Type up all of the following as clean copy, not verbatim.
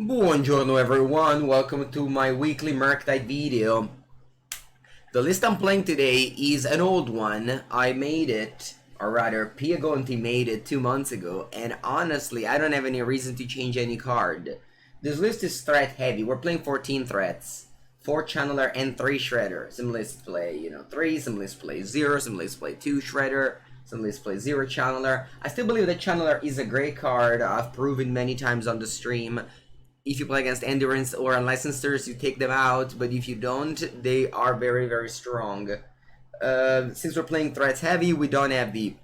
Buongiorno everyone, welcome to my weekly Murktide video. The list I'm playing today is an old one. I made it, or rather Piagonti made it 2 months ago, and honestly I don't have any reason to change any card. This list is threat heavy. We're playing 14 threats, 4 Channeler and 3 Shredder. Some lists play, 3, some lists play 0, some lists play 2 Shredder, some lists play 0 Channeler. I still believe that Channeler is a great card. I've proven many times on the stream. If you play against Endurance or Unlicensed, you take them out, but if you don't, they are very, very strong. Since we're playing threats heavy, we don't have the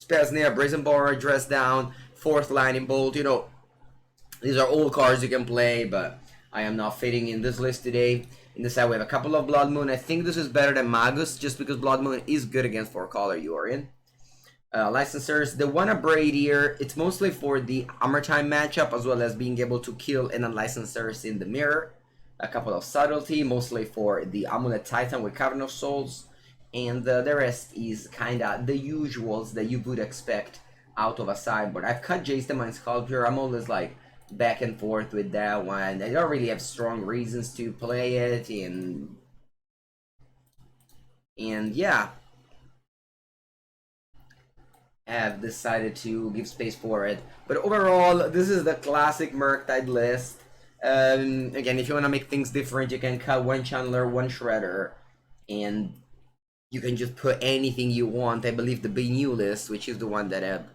Spellsnare, Brazen Borrower, Dress Down, 4th Lightning Bolt, these are all cards you can play, but I am not fitting in this list today. In the side, we have a couple of Blood Moon. I think this is better than Magus, just because Blood Moon is good against 4-color Yorion. Licensors, the one Abrade here, it's mostly for the Armor Time matchup, as well as being able to kill an Unlicensors in the mirror. A couple of Subtlety, mostly for the Amulet Titan with Cavern of Souls. And the rest is kinda the usuals that you would expect out of a sideboard. I've cut Jace the Mind Sculpture. I'm always like back and forth with that one. I don't really have strong reasons to play it, and yeah, have decided to give space for it. But overall, this is the classic Murktide list. Again, if you want to make things different, you can cut 1 Channeler, 1 Shredder, and you can just put anything you want. I believe the BNU list, which is the one that have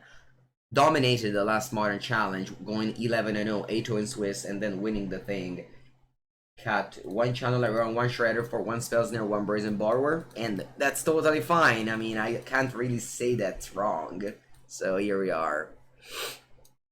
dominated the last Modern Challenge, going 11-0, 8-0 in Swiss, and then winning the thing. Cut 1 Channeler, 1 Shredder for 1 Spellsnare, 1 Brazen Borrower, and that's totally fine. I mean, I can't really say that's wrong. So here we are.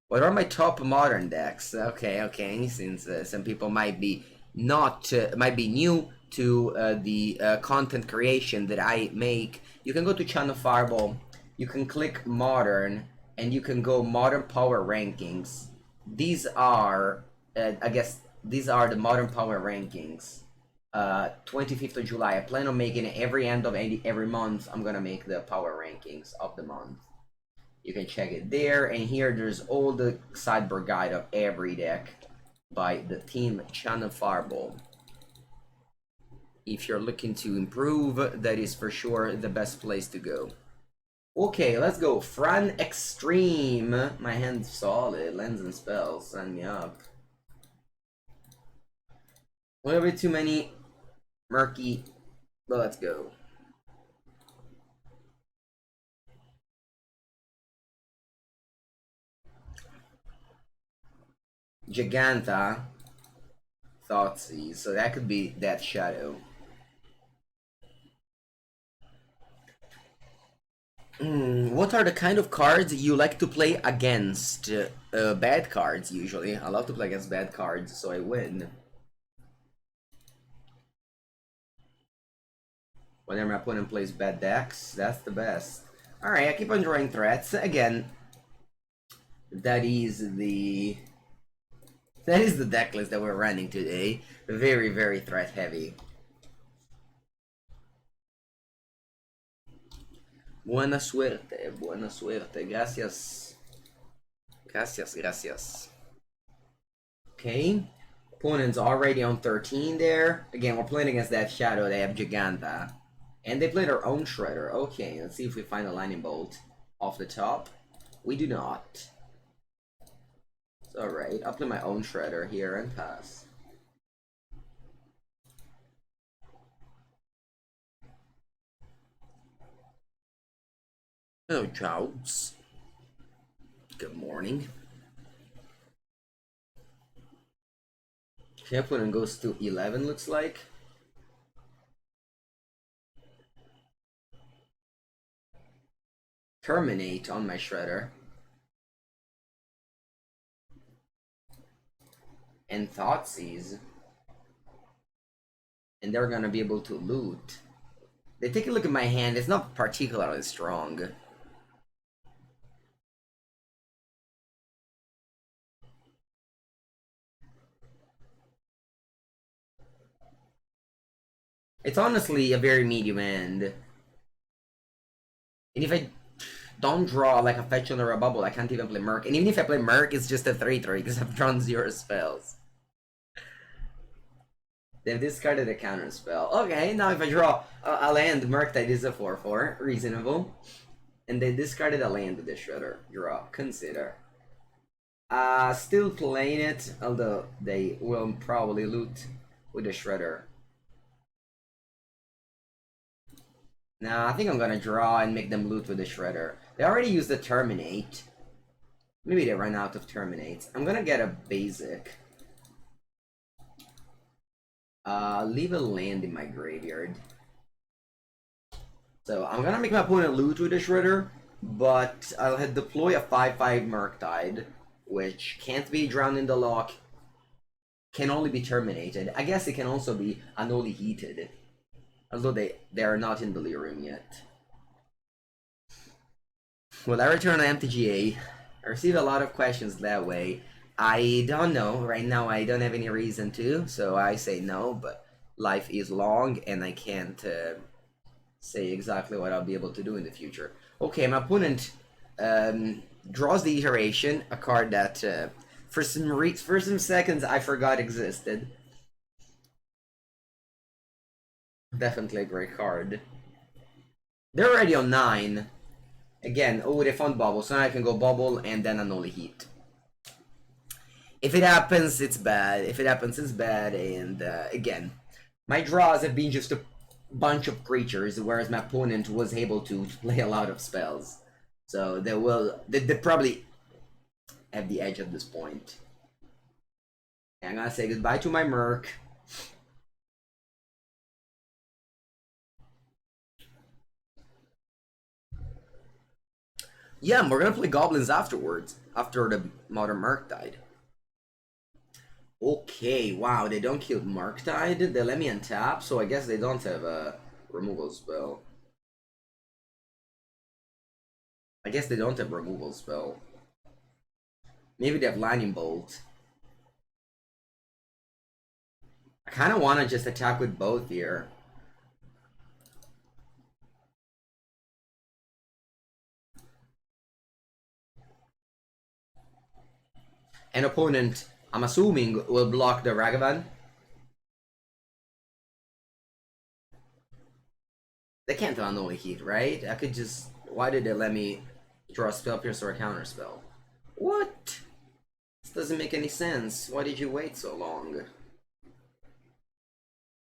What are my top modern decks? Okay. Since some people might be new to the content creation that I make, you can go to Channel Fireball. You can click Modern, and you can go Modern Power Rankings. These are, I guess, these are the Modern Power Rankings. 25th of July. I plan on making it every end of every month. I'm gonna make the Power Rankings of the month. You can check it there, and here there's all the sideboard guide of every deck by the team Channel Fireball. If you're looking to improve, that is for sure the best place to go. Okay, let's go. Fran Extreme. My hand's solid. Lens and Spells. Sign me up. A little bit too many murky, but let's go. Giganta. Thoughtseize, so that could be that Shadow. What are the kind of cards you like to play against? Bad cards, usually. I love to play against bad cards, so I win. Whenever my opponent plays bad decks, that's the best. Alright, I keep on drawing threats. Again, that is the deck list that we're running today. Very, very threat heavy. Buena suerte, gracias. Gracias. Okay. Opponent's already on 13 there. Again, we're playing against that Shadow. They have Giganta. And they play their own Shredder. Okay, let's see if we find a Lightning Bolt off the top. We do not. It's alright. I'll play my own Shredder here and pass. Hello, Chouds. Good morning. Okay, opponent goes to 11, looks like. Terminate on my Shredder. And Thoughtseize. And they're gonna be able to loot. They take a look at my hand, it's not particularly strong. It's honestly a very medium end. And if I don't draw like a fetch or a bubble, I can't even play Murk. And even if I play Murk, it's just a 3/3 because I've drawn 0 spells. They've discarded a counterspell. Okay, now if I draw a land, Murktide is a 4/4, reasonable. And they discarded a land with the Shredder. Draw, consider. Still playing it, although they will probably loot with the Shredder. Nah, I think I'm gonna draw and make them loot with the Shredder. They already used the Terminate. Maybe they ran out of Terminates. I'm gonna get a basic. Leave a land in my graveyard. So I'm gonna make my opponent loot with the Shredder, but I'll deploy a 5/5 Murktide, which can't be drowned in the lock, can only be terminated. I guess it can also be Unholy Heated, although they are not in Delirium yet. Will I return to MTGA? I receive a lot of questions that way. I don't know. Right now I don't have any reason to, so I say no, but life is long and I can't say exactly what I'll be able to do in the future. Okay, my opponent draws the Iteration, a card that for some seconds I forgot existed. Definitely a great card. They're already on 9. Again, oh, they found Bauble, so now I can go Bauble and then Unholy Heat. If it happens, it's bad. If it happens, it's bad. And again, my draws have been just a bunch of creatures, whereas my opponent was able to play a lot of spells. So they probably have the edge at this point. And I'm gonna say goodbye to my Murk. Yeah, we're gonna play Goblins afterwards, after the Modern Murktide. Okay, wow, they don't kill Murktide, they let me untap, so I guess they don't have a removal spell. I guess they don't have removal spell. Maybe they have Lightning Bolt. I kind of want to just attack with both here. An opponent, I'm assuming, will block the Ragavan. They can't do Unholy Heat, right? I could just... Why did they let me draw a Spell Pierce or a Counterspell? What? This doesn't make any sense. Why did you wait so long?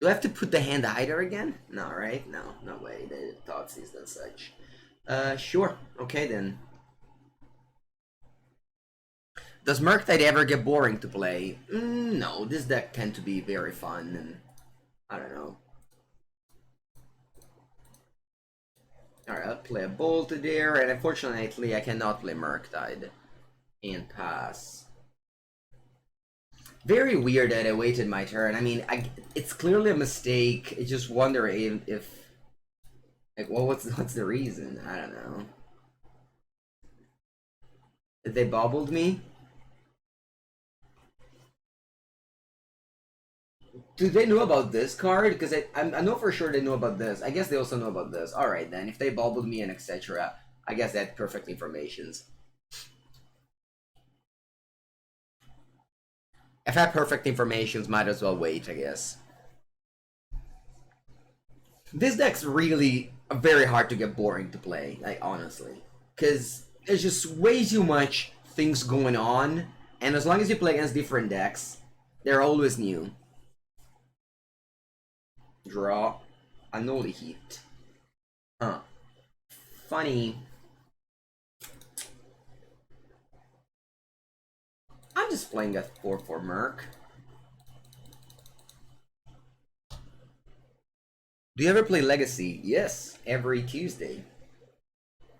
Do I have to put the hand hider again? No, right? No, no way. They thought seized and such. Sure. Okay then. Does Murktide ever get boring to play? No, this deck tends to be very fun and... I don't know. Alright, I'll play a Bolt there, and unfortunately I cannot play Murktide. And pass. Very weird that I waited my turn. I mean, it's clearly a mistake. I just wonder if like, well, what's the reason? I don't know. They bobbled me? Do they know about this card? Because I know for sure they know about this. I guess they also know about this. Alright then, if they bobbled me and etc., I guess they had perfect informations. If I have perfect informations, might as well wait, I guess. This deck's really very hard to get boring to play, like, honestly. Because there's just way too much things going on, and as long as you play against different decks, they're always new. Draw Unholy Heat. Huh. Funny. I'm just playing a 4/4 Merc. Do you ever play Legacy? Yes, every Tuesday.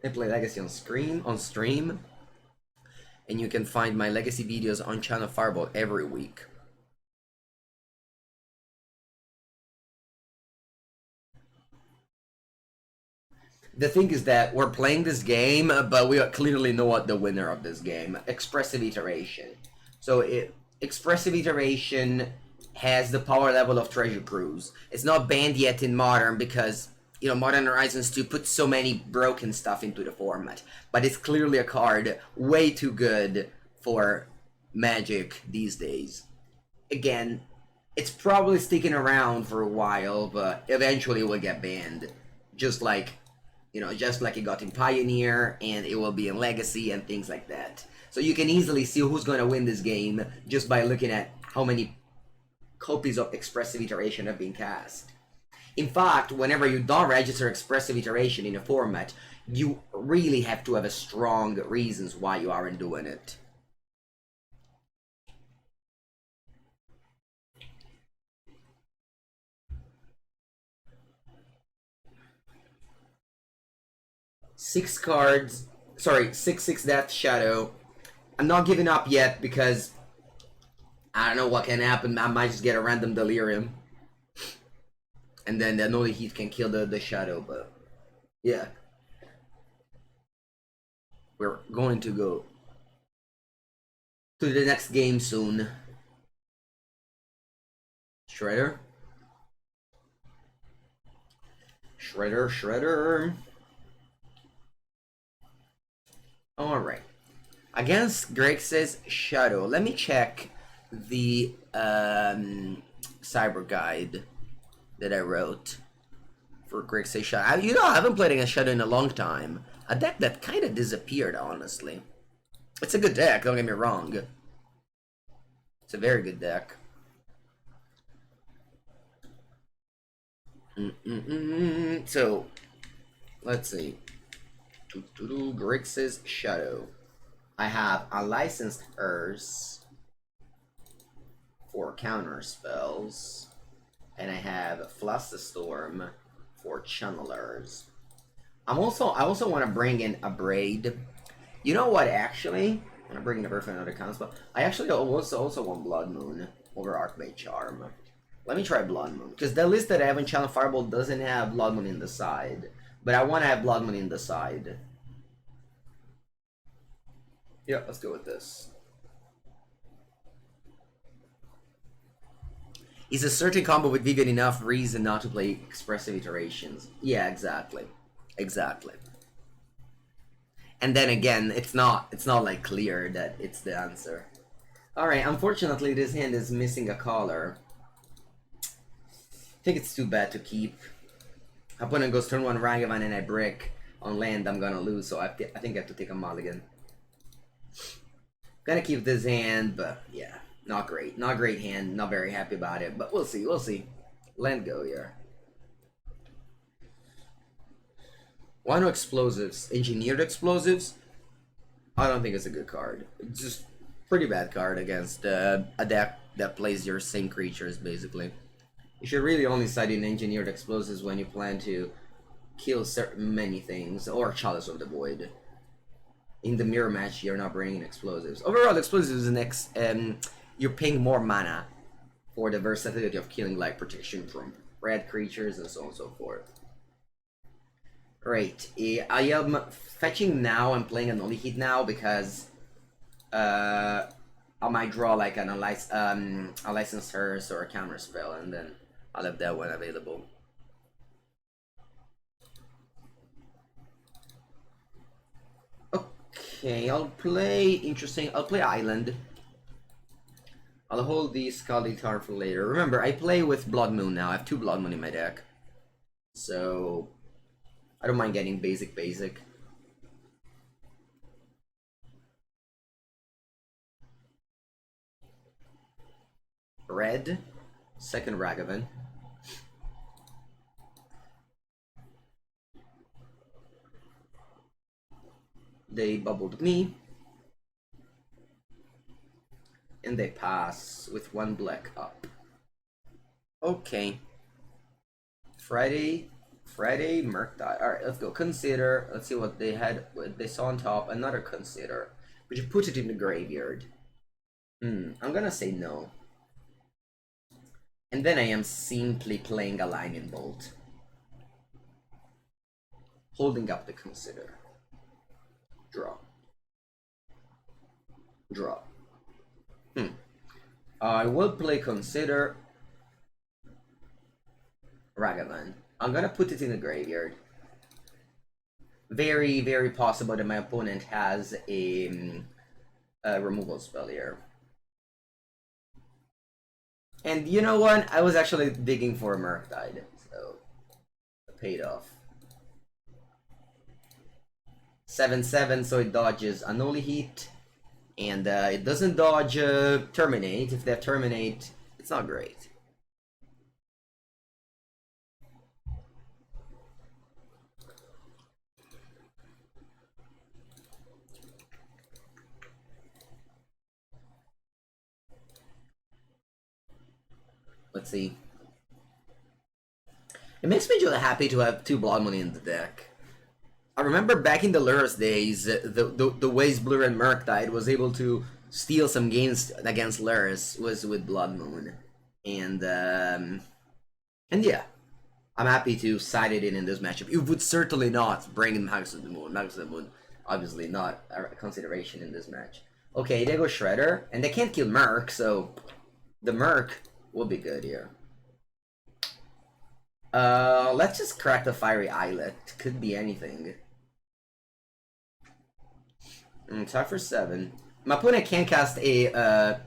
I play Legacy on stream, and you can find my Legacy videos on channel Fireball every week. The thing is that we're playing this game, but we clearly know what the winner of this game. Expressive Iteration. So Expressive Iteration has the power level of Treasure Cruise. It's not banned yet in Modern because you know, Modern Horizons 2 put so many broken stuff into the format, but it's clearly a card way too good for Magic these days. Again, it's probably sticking around for a while, but eventually it will get banned. Just like, you know, just like it got in Pioneer, and it will be in Legacy and things like that. So you can easily see who's going to win this game just by looking at how many copies of Expressive Iteration have been cast. In fact, whenever you don't register Expressive Iteration in a format, you really have to have a strong reasons why you aren't doing it. Six cards, sorry, 6/6 Death Shadow. I'm not giving up yet because I don't know what can happen. I might just get a random Delirium. And then the Unholy Heat can kill the Shadow, but yeah. We're going to go to the next game soon. Shredder. Shredder. Alright. Against Grixis Shadow. Let me check the Cyber Guide that I wrote for Grixis Shadow. You know, I haven't played against Shadow in a long time. A deck that kind of disappeared, honestly. It's a good deck, don't get me wrong. It's a very good deck. So, let's see. Grixis Shadow. I have Unlicensed Earth for counter spells, and I have Flusterstorm for channelers. I also want to bring in Abrade. You know what? Actually, I'm gonna bring in Abrade for another counterspell. I actually also want Blood Moon over Archmage Charm. Let me try Blood Moon, because the list that I have in Channel Fireball doesn't have Blood Moon in the side, but I want to have Blood Moon in the side. Yeah, let's go with this. Is a certain combo with Vivian enough reason not to play Expressive Iterations? Yeah, exactly. Exactly. And then again, it's not like clear that it's the answer. Alright, unfortunately this hand is missing a color. I think it's too bad to keep. Opponent goes turn 1 Ragavan and I brick on land, I'm gonna lose, so I think I have to take a mulligan. Gonna keep this hand, but yeah, not great. Not great hand, not very happy about it, but we'll see, we'll see. Land go here. Why no explosives? Engineered explosives? I don't think it's a good card. It's just pretty bad card against a deck that plays your same creatures, basically. You should really only side in engineered explosives when you plan to kill many things, or Chalice of the Void. In the mirror match, you're not bringing explosives. Overall, explosives is next. You're paying more mana for the versatility of killing like protection from red creatures and so on and so forth. Right, I am fetching now. I'm playing Unholy Heat now because I might draw like an Unlicensed Hearse or a Counterspell, and then I'll have that one available. Okay, I'll play Island. I'll hold the Scalding Tarn for later. Remember, I play with Blood Moon now. I have 2 Blood Moon in my deck. So I don't mind getting basic. Red, second Ragavan. They bubbled me. And they pass with 1 black up. Okay. Friday, Murktide. Alright, let's go. Consider. Let's see what they had. What they saw on top. Another Consider. Would you put it in the graveyard? I'm gonna say no. And then I am simply playing a Lightning Bolt. Holding up the Consider. Draw. I will play Consider Ragavan. I'm gonna put it in the graveyard. Very, very possible that my opponent has a removal spell here. And you know what? I was actually digging for a Murktide, so it paid off. 7/7, so it dodges Unholy Heat, and it doesn't dodge Terminate. If they Terminate, it's not great. Let's see. It makes me just happy to have 2 Blood Money in the deck. I remember back in the Lurus days, the ways Blue and Murktide was able to steal some games against Lurus was with Blood Moon. And yeah, I'm happy to side it in this matchup. It would certainly not bring in Magus of the Moon. Magus of the Moon, obviously not a consideration in this match. Okay, they go Shredder, and they can't kill Murk, so the Murk will be good here. Let's just crack the Fiery Islet. Could be anything. Time for 7. My opponent can't cast a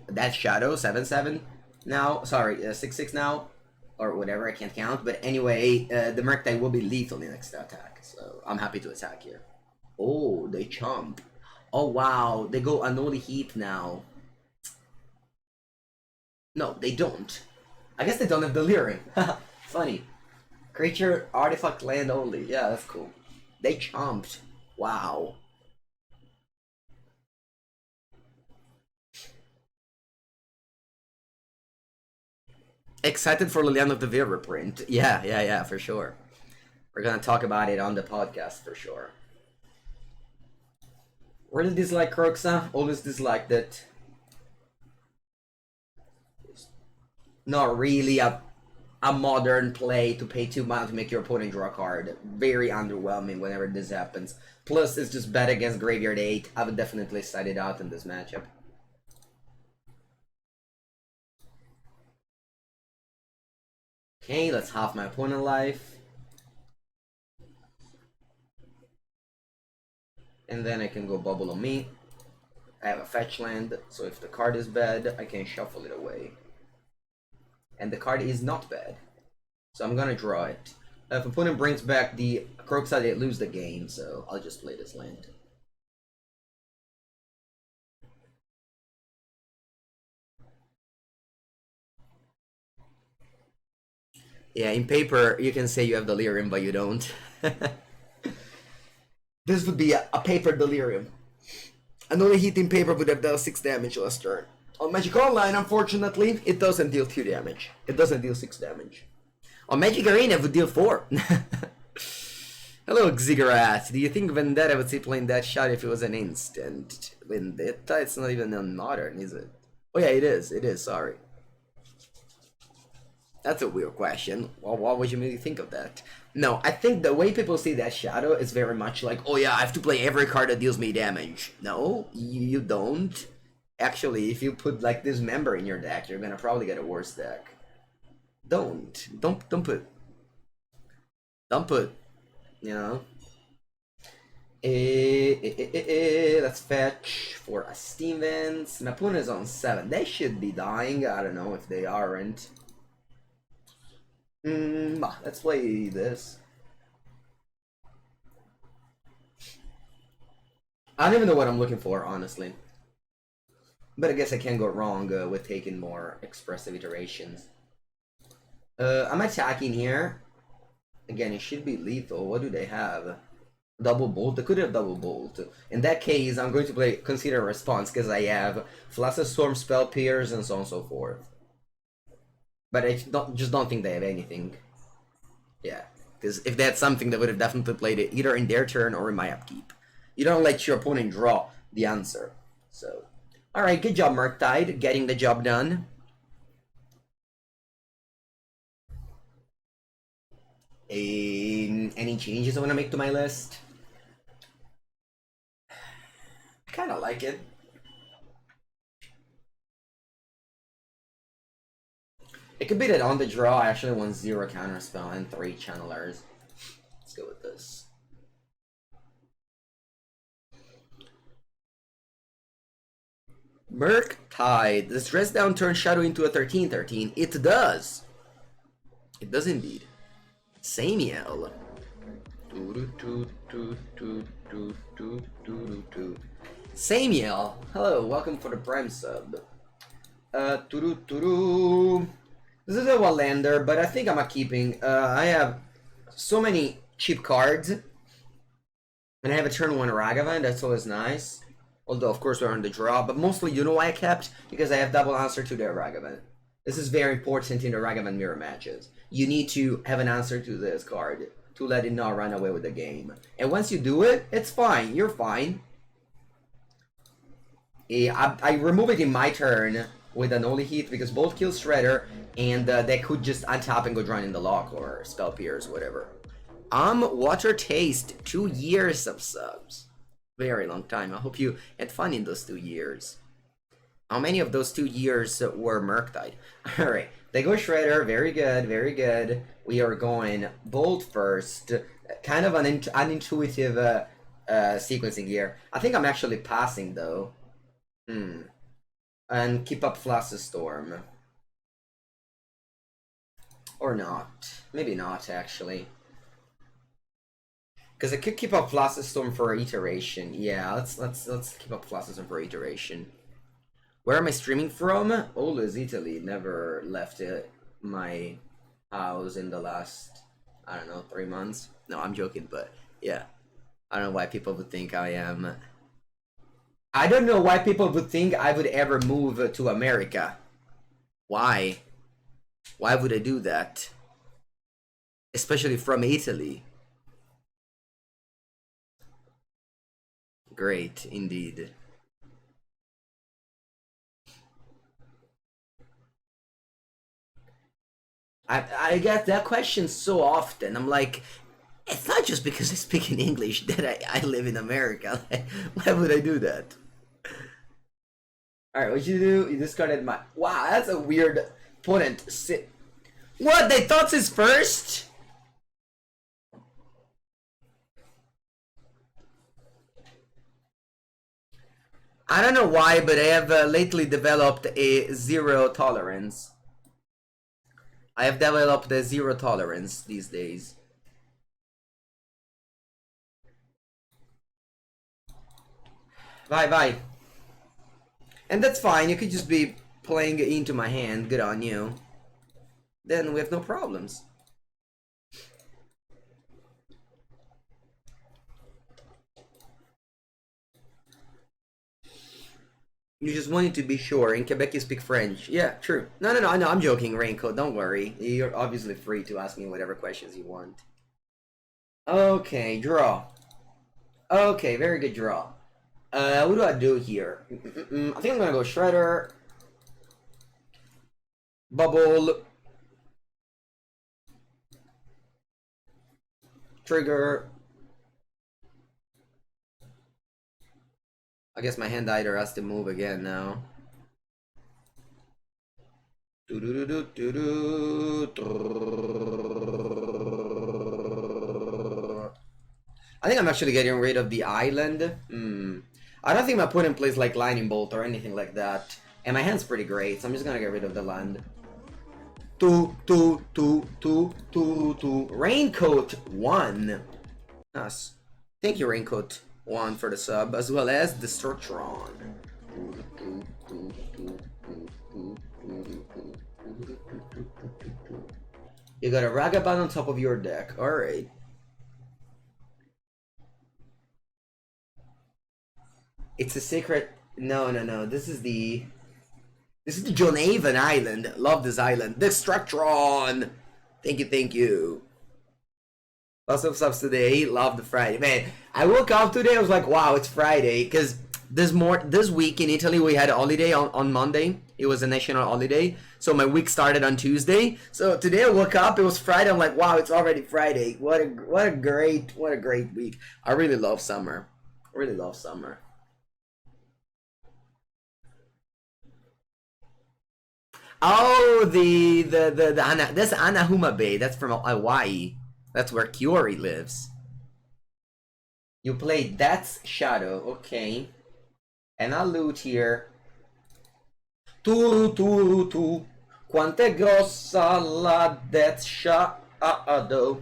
that Shadow 7/7 now. Sorry, 6/6 now, or whatever. I can't count. But anyway, the Murktide will be lethal in next attack, so I'm happy to attack here. Oh, they chomp. Oh wow, they go Unholy Heat now. No, they don't. I guess they don't have Delirium. Funny. Creature, artifact, land only. Yeah, that's cool. They chomped. Wow. Excited for Liliana of the Veil reprint. Yeah, for sure. We're gonna talk about it on the podcast for sure. Really dislike Kroxa. Always disliked it. Not really a modern play to pay 2 mana to make your opponent draw a card. Very underwhelming whenever this happens. Plus, it's just bad against Graveyard 8. I would definitely side it out in this matchup. Okay, let's half my opponent life. And then I can go Bauble on me. I have a fetch land, so if the card is bad, I can shuffle it away. And the card is not bad. So I'm gonna draw it. If opponent brings back the Kroxa, they lose the game, so I'll just play this land. Yeah, in paper, you can say you have Delirium, but you don't. This would be a paper Delirium. Unholy Heat in paper would have dealt 6 damage last turn. On Magic Online, unfortunately, it doesn't deal 2 damage. It doesn't deal 6 damage. On Magic Arena, it would deal 4. Hello, Ziggurat. Do you think Vendetta would say playing that shot if it was an instant? Vendetta? It's not even on Modern, is it? Oh yeah, it is. It is, sorry. That's a weird question. Well, why would you really think of that? No, I think the way people see that Shadow is very much like, oh yeah, I have to play every card that deals me damage. No, you don't. Actually, if you put like this member in your deck, you're gonna probably get a worse deck. Don't put, you know. Let's fetch for a Steam Vents. My opponent is on 7. They should be dying. I don't know if they aren't. Let's play this. I don't even know what I'm looking for, honestly. But I guess I can't go wrong with taking more expressive iterations. I'm attacking here. Again, it should be lethal. What do they have? Double Bolt? They could have Double Bolt. In that case, I'm going to consider a response because I have Flusterstorm, Spell Pierce, and so on and so forth. But I just don't think they have anything. Yeah, because if they had something, they would have definitely played it either in their turn or in my upkeep. You don't let your opponent draw the answer. So, alright, good job, Murktide, getting the job done. Any changes I want to make to my list? I kind of like it. It could be that on the draw I actually want 0 Counterspell and 3 Channelers. Let's go with this. Murktide. Does Dress Down turn Shadow into a 13/13? It does. It does indeed. Samiel. Samiel. Hello, welcome for the Prime sub. This is a one-lander, but I think I'm keeping. I have so many cheap cards. And I have a turn 1 Ragavan, that's always nice. Although, of course, we're on the draw. But mostly, you know why I kept? Because I have double answer to their Ragavan. This is very important in the Ragavan mirror matches. You need to have an answer to this card to let it not run away with the game. And once you do it, it's fine. You're fine. I remove it in my turn with Unholy Heat because both kill Shredder and they could just untap and go drown in the lock or Spell Pierce, whatever. Water Taste, 2 years of subs. Very long time. I hope you had fun in those 2 years. How many of those 2 years were Murktide? Alright, they go Shredder, very good, very good. We are going Bolt first. Kind of an unintuitive sequencing here. I think I'm actually passing though. And keep up Flusterstorm. Or not. Maybe not actually. Because I could keep up Flusterstorm for iteration. Yeah, let's keep up Flusterstorm for iteration. Where am I streaming from? Always Italy. Never left my house in the last, I don't know, 3 months. No, I'm joking, but yeah. I don't know why people would think I am. I don't know why people would think I would ever move to America. Why? Why would I do that? Especially from Italy. Great, indeed. I get that question so often. I'm like, it's not just because I speak in English that I live in America. Why would I do that? Alright, what you do? You discarded my... Wow, that's a weird opponent. What? They thought this first? I don't know why, but I have lately developed a zero tolerance. I have developed a zero tolerance these days. Bye. And that's fine, you could just be playing into my hand, good on you. Then we have no problems. You just wanted to be sure. In Quebec you speak French. Yeah, true. No, I'm joking, Raincoat. Don't worry. You're obviously free to ask me whatever questions you want. Okay, draw. Okay, very good draw. What do I do here? I think I'm gonna go Shredder. Bauble. Trigger. I guess my hand either has to move again now. I think I'm actually getting rid of the island. I don't think my opponent plays like Lightning Bolt or anything like that. And my hand's pretty great, so I'm just gonna get rid of the land. Raincoat 1. Nice. Thank you, Raincoat 1 for the sub, as well as the Tron. You got a Ragavan on top of your deck. Alright. It's a secret. No. This is the Jonavan Island. Love this island. Destructron. Thank you. Lots of subs today. Love the Friday. Man, I woke up today. I was like, wow, it's Friday. Because this week in Italy, we had a holiday on Monday. It was a national holiday. So my week started on Tuesday. So today I woke up. It was Friday. I'm like, wow, it's already Friday. What a great week. I really love summer. Oh, this Anahuma Bay. That's from Hawaii. That's where Kiori lives. You play Death's Shadow, okay. And I'll loot here. Tu. Quanto è grossa la Death's Shadow.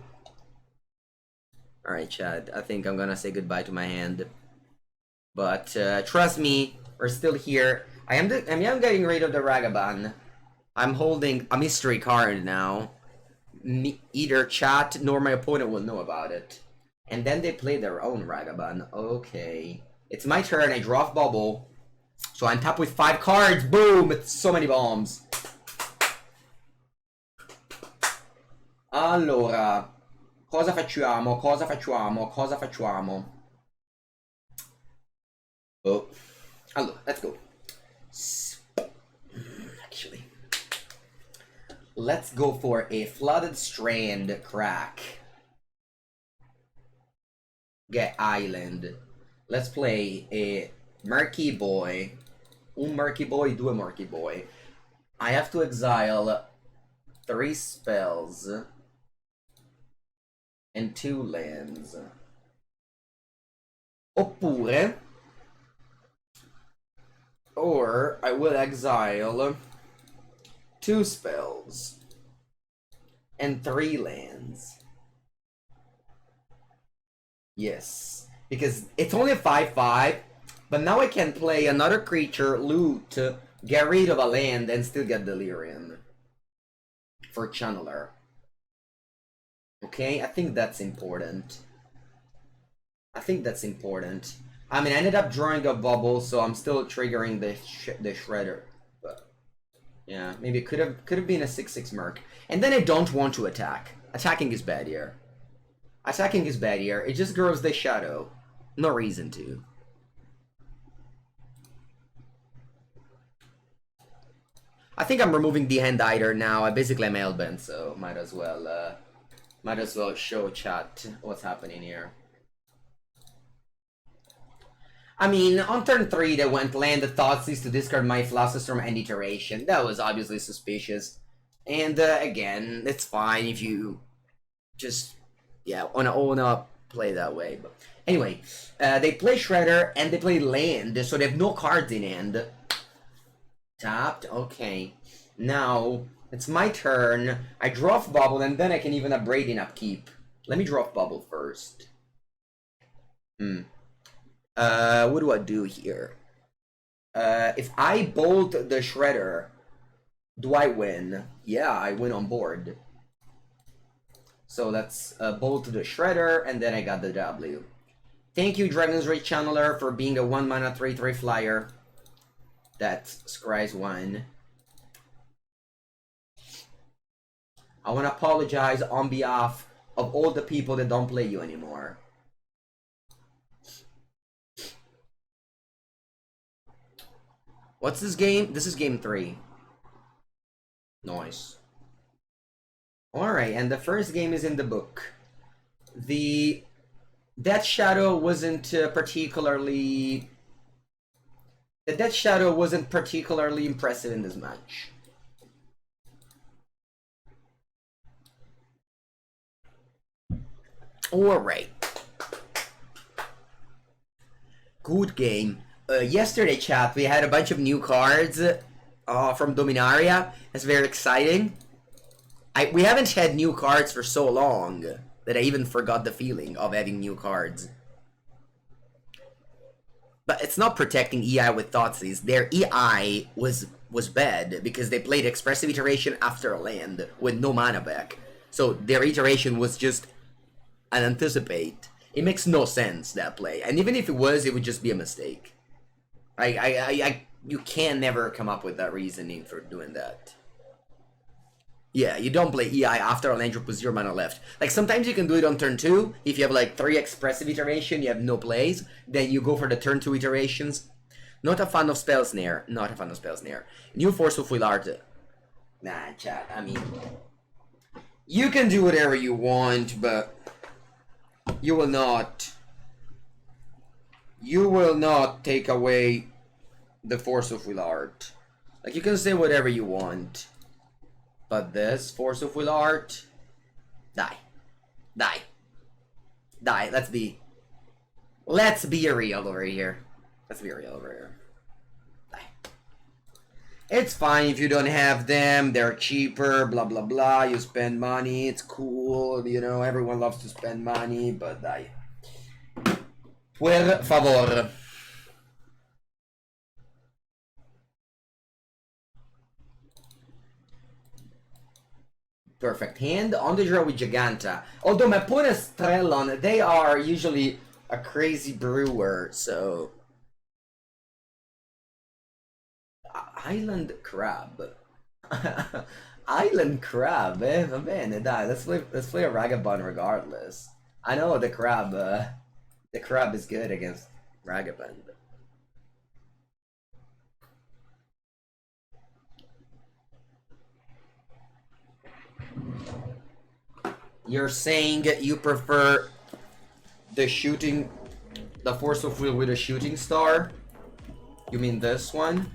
Alright, Chad. I think I'm gonna say goodbye to my hand. But trust me, we're still here. I am getting rid of the Ragavan. I'm holding a mystery card now. Either chat nor my opponent will know about it. And then they play their own Ragavan. Okay. It's my turn. I draw off Bauble. So I'm tapped with 5 cards. Boom! It's so many bombs. Allora. Cosa facciamo? Oh. Allora, let's go. Actually. Let's go for a Flooded Strand crack. Get Island. Let's play a Murky Boy. Un Murky Boy, due Murky Boy. I have to exile 3 spells and 2 lands. Oppure, or I will exile 2 spells and 3 lands. Yes, because it's only a 5/5, but now I can play another creature, loot, get rid of a land, and still get Delirium for Channeler. Okay, I think that's important. I mean, I ended up drawing a Bauble, so I'm still triggering the Shredder. But yeah, maybe it could have been a 6/6 Merc. And then I don't want to attack. Attacking is bad here. It just grows the shadow. No reason to. I think I'm removing the Hand Hider now. I basically am Hellbent, so might as well show chat what's happening here. I mean, on turn 3 they went land the Thoughtseize to discard my Flusterstorm and Iteration. That was obviously suspicious. And again, it's fine if you just wanna play that way. But anyway, they play Shredder and they play land, so they have no cards in hand. Tapped, okay. Now it's my turn. I draw off Bauble and then I can even Abrade in upkeep. Let me draw off Bauble first. What do I do here? If I bolt the Shredder, do I win? Yeah, I win on board. So let's bolt the Shredder, and then I got the W. Thank you, Dragon's Rage Channeler, for being a 1-mana 3/3 flyer. That's Scry's 1. I want to apologize on behalf of all the people that don't play you anymore. What's this game? This is game 3. Nice. Alright, and the first game is in the book. The Death Shadow wasn't particularly... The Death Shadow wasn't particularly impressive in this match. Alright. Good game. Yesterday, chat, we had a bunch of new cards from Dominaria. It's very exciting. We haven't had new cards for so long that I even forgot the feeling of having new cards. But it's not protecting EI with Thoughtseize. Their EI was bad because they played Expressive Iteration after a land with no mana back. So their iteration was just an anticipate. It makes no sense, that play. And even if it was, it would just be a mistake. You can never come up with that reasoning for doing that. Yeah, you don't play EI after a land drop with 0 mana left. Like, sometimes you can do it on turn 2. If you have, like, 3 Expressive Iteration, you have no plays. Then you go for the turn 2 iterations. Not a fan of Spell Snare. Not a fan of Spell Snare. New Force of Will Art. Nah, chat, I mean... You can do whatever you want, but... You will not take away the Force of Will Art. Like, you can say whatever you want. But this, Force of Will Art... Die. Die. Die. Let's be real over here. Let's be real over here. Die. It's fine if you don't have them. They're cheaper, blah, blah, blah. You spend money. It's cool. You know, everyone loves to spend money, but die. Per favor. Perfect hand on the draw with Giganta. Although my opponent's Trellon, they are usually a crazy brewer, so... Island Crab. Island Crab, eh? Va bene, dai, let's play a Ragavan regardless. I know the crab is good against Ragavan. You're saying you prefer the Force of Will with a shooting star? You mean this one?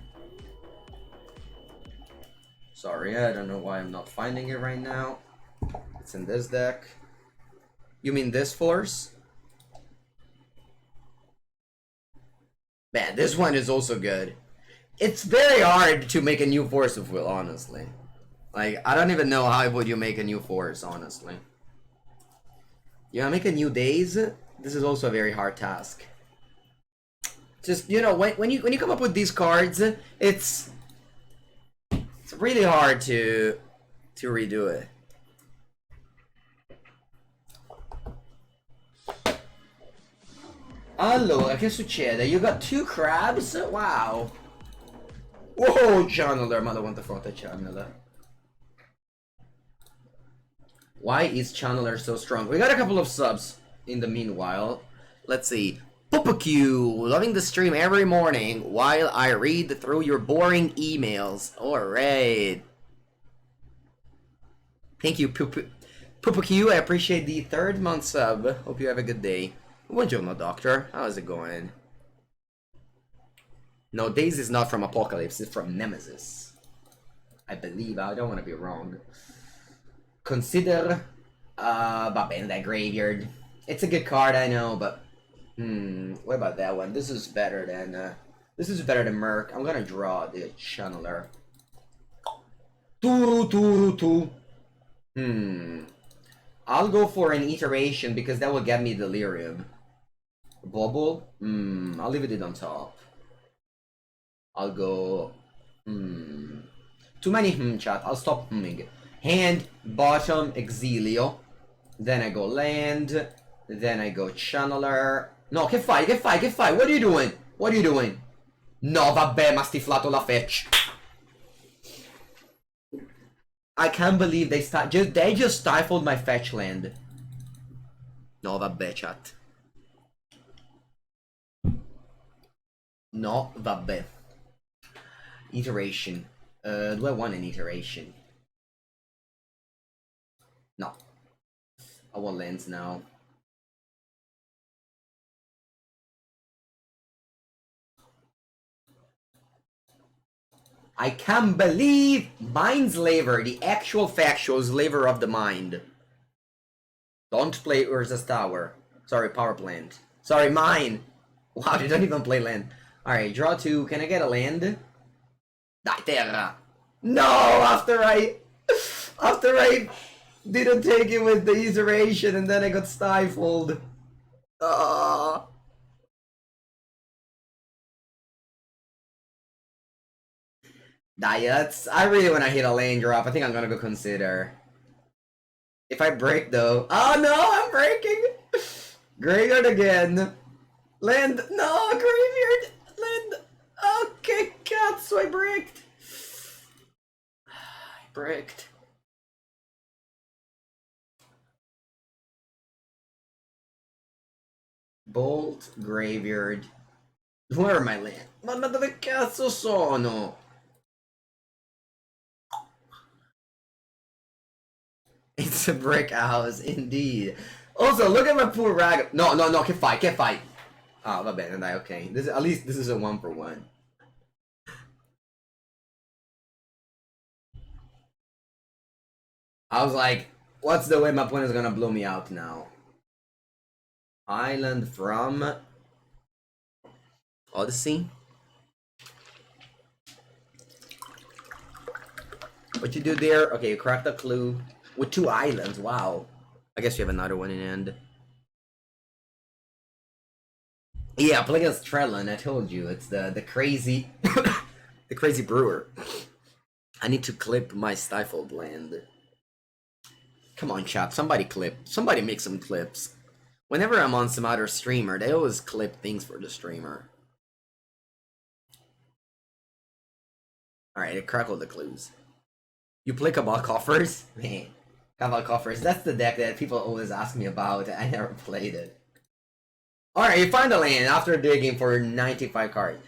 Sorry, I don't know why I'm not finding it right now. It's in this deck. You mean this force? Man, this one is also good. It's very hard to make a new Force of Will, honestly. Like, I don't even know how would you make a new force, honestly. You wanna make a new Days? This is also a very hard task. Just, you know, when you come up with these cards, it's really hard to redo it. Allora, che succede? You got 2 crabs? Wow. Whoa, Channeler, mother want the front of Channeler. Why is Channeler so strong? We got a couple of subs in the meanwhile. Let's see. Poopaq, loving the stream every morning while I read through your boring emails. Alright. Thank you, Poopaq. I appreciate the 3rd month sub. Hope you have a good day. Buongiorno, doctor. How's it going? No, Days is not from Apocalypse. It's from Nemesis. I believe. I don't want to be wrong. Consider va bene, that Graveyard. It's a good card, I know, but what about that one? This is better than Merc. I'm gonna draw the Channeler. I'll go for an iteration because that will get me Delirium. Bauble? I'll leave it on top. I'll go too many chat. I'll stop humming. Hand, bottom, Exilio. Then I go land. Then I go Channeler. No, che fai? What are you doing? No, vabbè, ma stiflato la fetch. I can't believe they just stifled my fetch land. No, vabbè, chat. No, vabbè. Iteration. Do I want an iteration? No. I want lands now. I can't believe Mindslaver, the actual factual slaver of the mind. Don't play Urza's Tower. Sorry, Power Plant. Sorry, mine. Wow, they don't even play land. Alright, draw 2. Can I get a land? Dai, terra. No, after I didn't take it with the iteration and then I got stifled. Diets. I really want to hit a lane drop. I think I'm gonna go Consider. If I break though. Oh no, I'm breaking! Graveyard again. Land. No, Graveyard. Land. Okay, cat, so I bricked. I bricked. Bolt, Graveyard. Where are my land? Ma dove cazzo sono? It's a brick house, indeed. Also, look at my poor rag. No, can't fight. Ah, va bene, dai, okay. At least this is a 1-for-1. I was like, what's the way my opponent's gonna blow me out now? Island from Odyssey? What you do there? Okay, you cracked a clue. With 2 islands, wow. I guess you have another one in end. Yeah, play against Trellin, I told you. It's the crazy the crazy brewer. I need to clip my stifled land. Come on, chat, somebody clip. Somebody make some clips. Whenever I'm on some other streamer, they always clip things for the streamer. Alright, I crackled the clues. You play Cabal Coffers? Man, Cabal Coffers, that's the deck that people always ask me about. I never played it. Alright, you find the land after digging for 95 cards.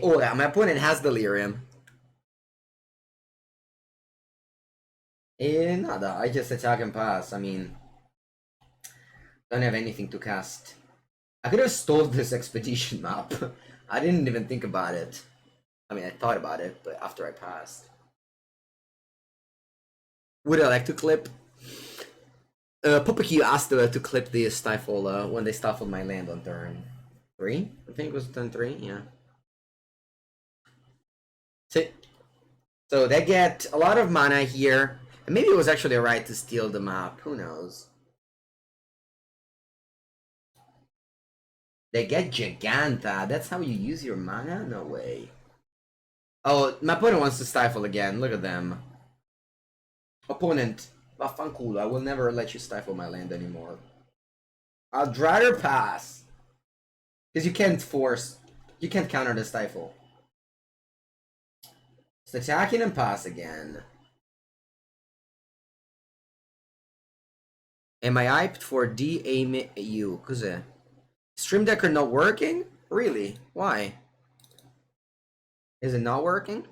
Ora, my opponent has Delirium. Nada, I just attack and pass. I mean, don't have anything to cast. I could have stole this expedition map. I didn't even think about it. I mean, I thought about it, but after I passed. Would I like to clip? Popekyu asked to clip the stifle when they stifled my land on turn 3. I think it was turn 3, yeah. So they get a lot of mana here. And maybe it was actually right to steal the map. Who knows? They get Giganta. That's how you use your mana? No way. Oh, my opponent wants to stifle again. Look at them. Opponent, Vafanculo, I will never let you stifle my land anymore. I'd rather pass. Because you can't force... You can't counter the stifle. It's attacking and pass again. Am I hyped for DAMU? Cos'è? Stream Deck are not working? Really? Why? Is it not working?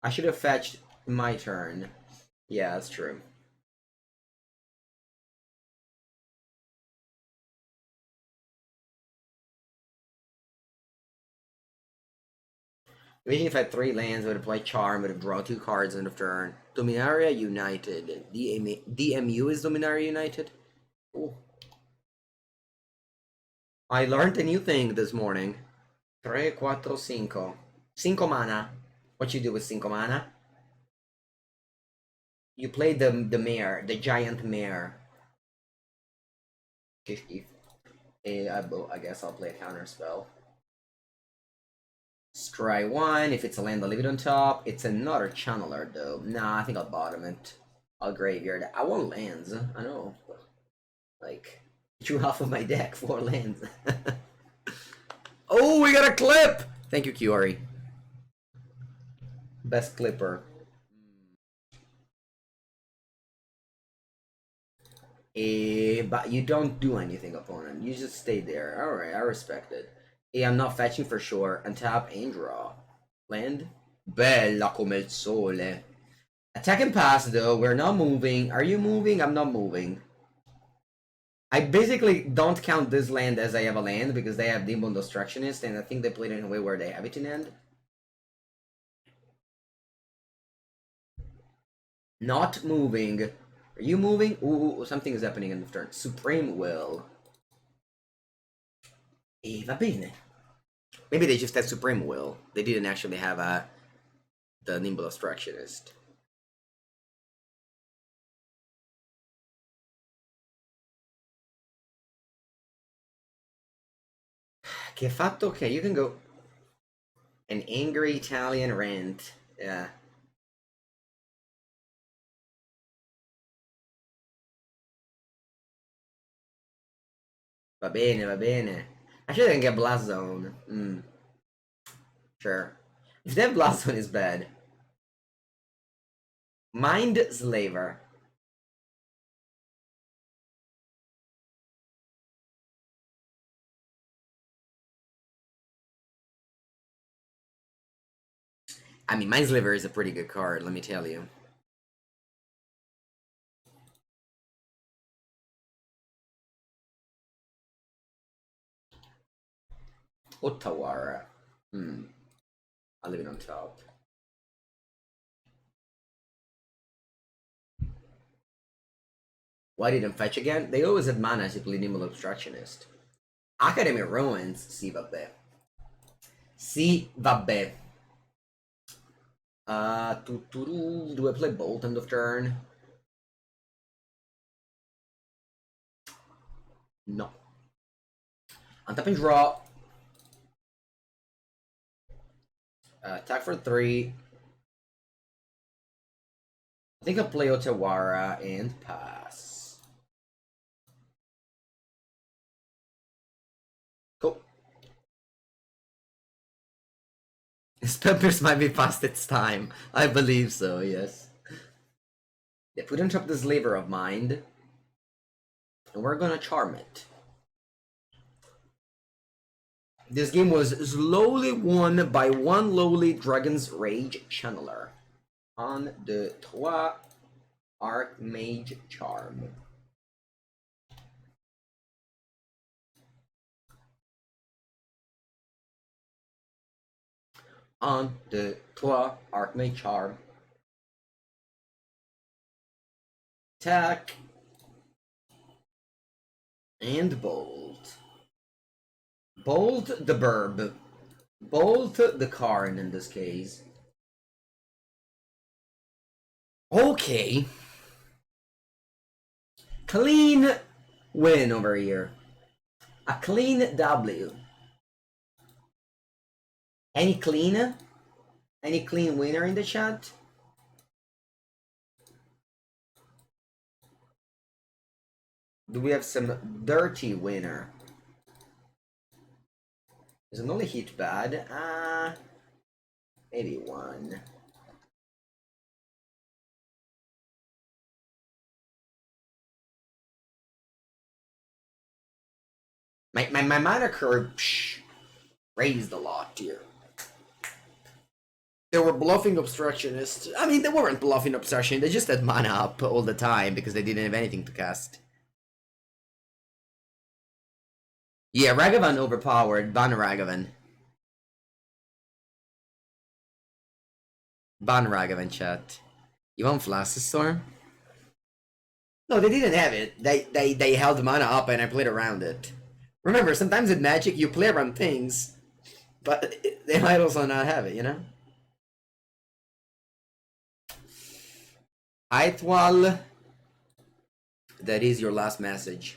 I should have fetched my turn. Yeah, that's true. Imagine if I had 3 lands, I would have played Charm, would have drawn 2 cards end of turn. Dominaria United. DMU is Dominaria United? Ooh. I learned a new thing this morning. 3, 4, 5. 5 mana. What you do with 5 mana? You play the mare, the giant mare. I guess I'll play a counterspell. Scry 1, if it's a land, I'll leave it on top. It's another channeler though. Nah, I think I'll bottom it. I'll graveyard. I want lands, I know. Like, drew half of my deck, 4 lands. Oh, we got a clip! Thank you, Kiori. Best clipper. But you don't do anything, opponent. You just stay there. Alright, I respect it. I'm not fetching for sure. Untap and draw. Land? Bella come il sole. Attack and pass though. We're not moving. Are you moving? I'm not moving. I basically don't count this land as I have a land because they have Nimble Destructionist, and I think they played it in a way where they have it in end. Not moving. Are you moving? Ooh, something is happening in the turn. Supreme Will. Va bene. Maybe they just had Supreme Will. They didn't actually have the Nimble Obstructionist. Che fatto? Okay, you can go. An angry Italian rant. Yeah. Va bene, va bene. Actually, I can get Blast Zone. Sure. If that Blast Zone is bad. Mind Slaver. I mean, Mind Slaver is a pretty good card, let me tell you. Otawara. I'll leave it on top. Why didn't fetch again? They always had mana to play Nimble Obstructionist. Academy Ruins, sì vabbè. Sì vabbè. Do I play Bolt end of turn? No. Untap and draw. Attack for 3. I think I'll play Otawara and pass. Cool. Peppers might be past its time. I believe so, yes. If we don't drop this Lever of Mind, and we're gonna charm it. This game was slowly won by one lowly Dragon's Rage Channeler. On the 3 Archmage Charm. On the 3 Archmage Charm. Attack. And Bolt. Bolt the Burb. Bolt the Karn in this case. Okay. Clean win over here. A clean W. Any clean? Any clean winner in the chat? Do we have some dirty winner? Is Unholy Heat bad? Maybe one. My mana curve raised a lot here. They were bluffing Obstructionists. I mean, they weren't bluffing Obstruction. They just had mana up all the time because they didn't have anything to cast. Yeah, Ragavan overpowered. Ban Ragavan. Ban Ragavan, chat. You want Flusterstorm? No, they didn't have it. They held mana up and I played around it. Remember, sometimes in Magic you play around things, but they might also not have it, you know? Aitwal, that is your last message.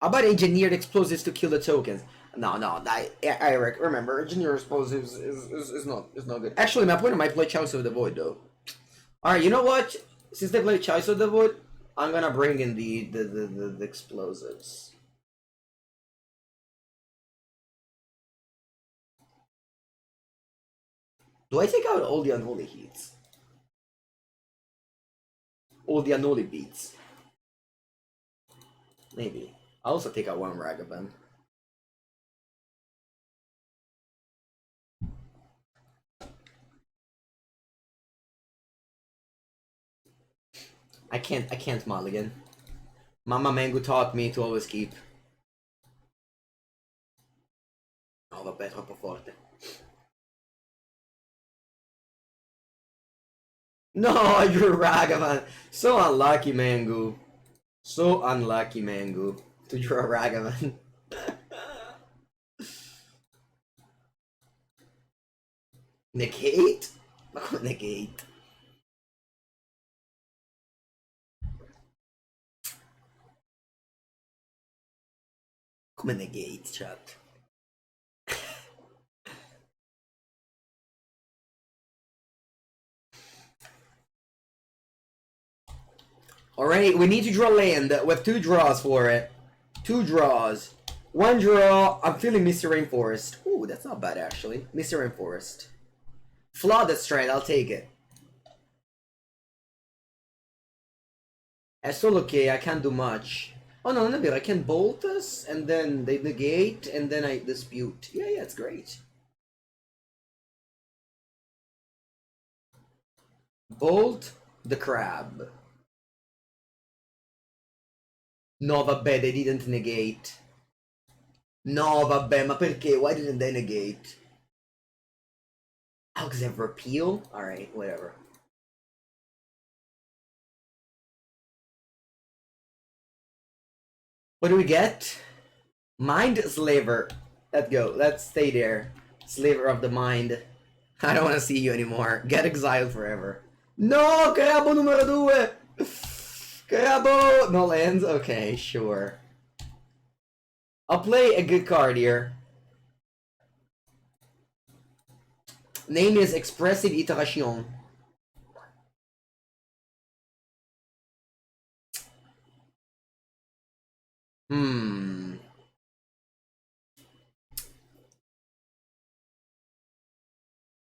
How about engineered explosives to kill the tokens? No, Eric, remember, engineered explosives is not good. Actually, my opponent might play Choice of the Void though. Alright, you know what? Since they play Choice of the Void, I'm gonna bring in the explosives. Do I take out all the Unholy Heats? All the Unholy Beats? Maybe. I'll also take out one Ragavan. I can't mulligan. Mama Mango taught me to always keep. Oh, vabbè, troppo forte. No, you're Ragavan. So unlucky, Mango. So unlucky, Mango, to draw Ragavan. Negate? Negate. Come negate, chat. Alright, we need to draw land. We have 2 draws for it. 2 draws. 1 draw. I'm feeling Misty Rainforest. Ooh, that's not bad actually. Misty Rainforest. Flooded Strand, I'll take it. It's still okay, I can't do much. Oh no, no, I can bolt us, and then they negate, and then I dispute. Yeah, it's great. Bolt the crab. No, vabbè, they didn't negate. No, vabbè, ma perché? Why didn't they negate? Oh, because they have repeal? Alright, whatever. What do we get? Mind Slaver. Let's go. Let's stay there. Slaver of the mind. I don't want to see you anymore. Get exiled forever. No! Crabo numero 2! Crabo! No lands? Okay, sure. I'll play a good card here. Name is Expressive Iteration.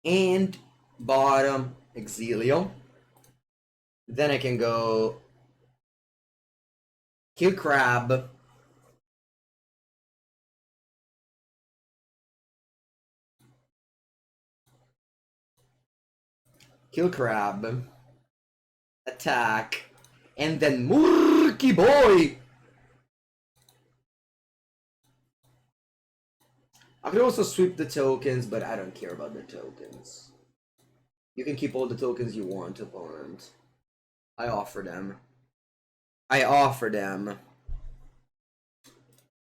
And bottom Exilio. Then I can go kill Crab. Kill Crab. Attack. And then Murky Boy! I could also sweep the tokens, but I don't care about the tokens. You can keep all the tokens you want, opponent. I offer them. I offer them.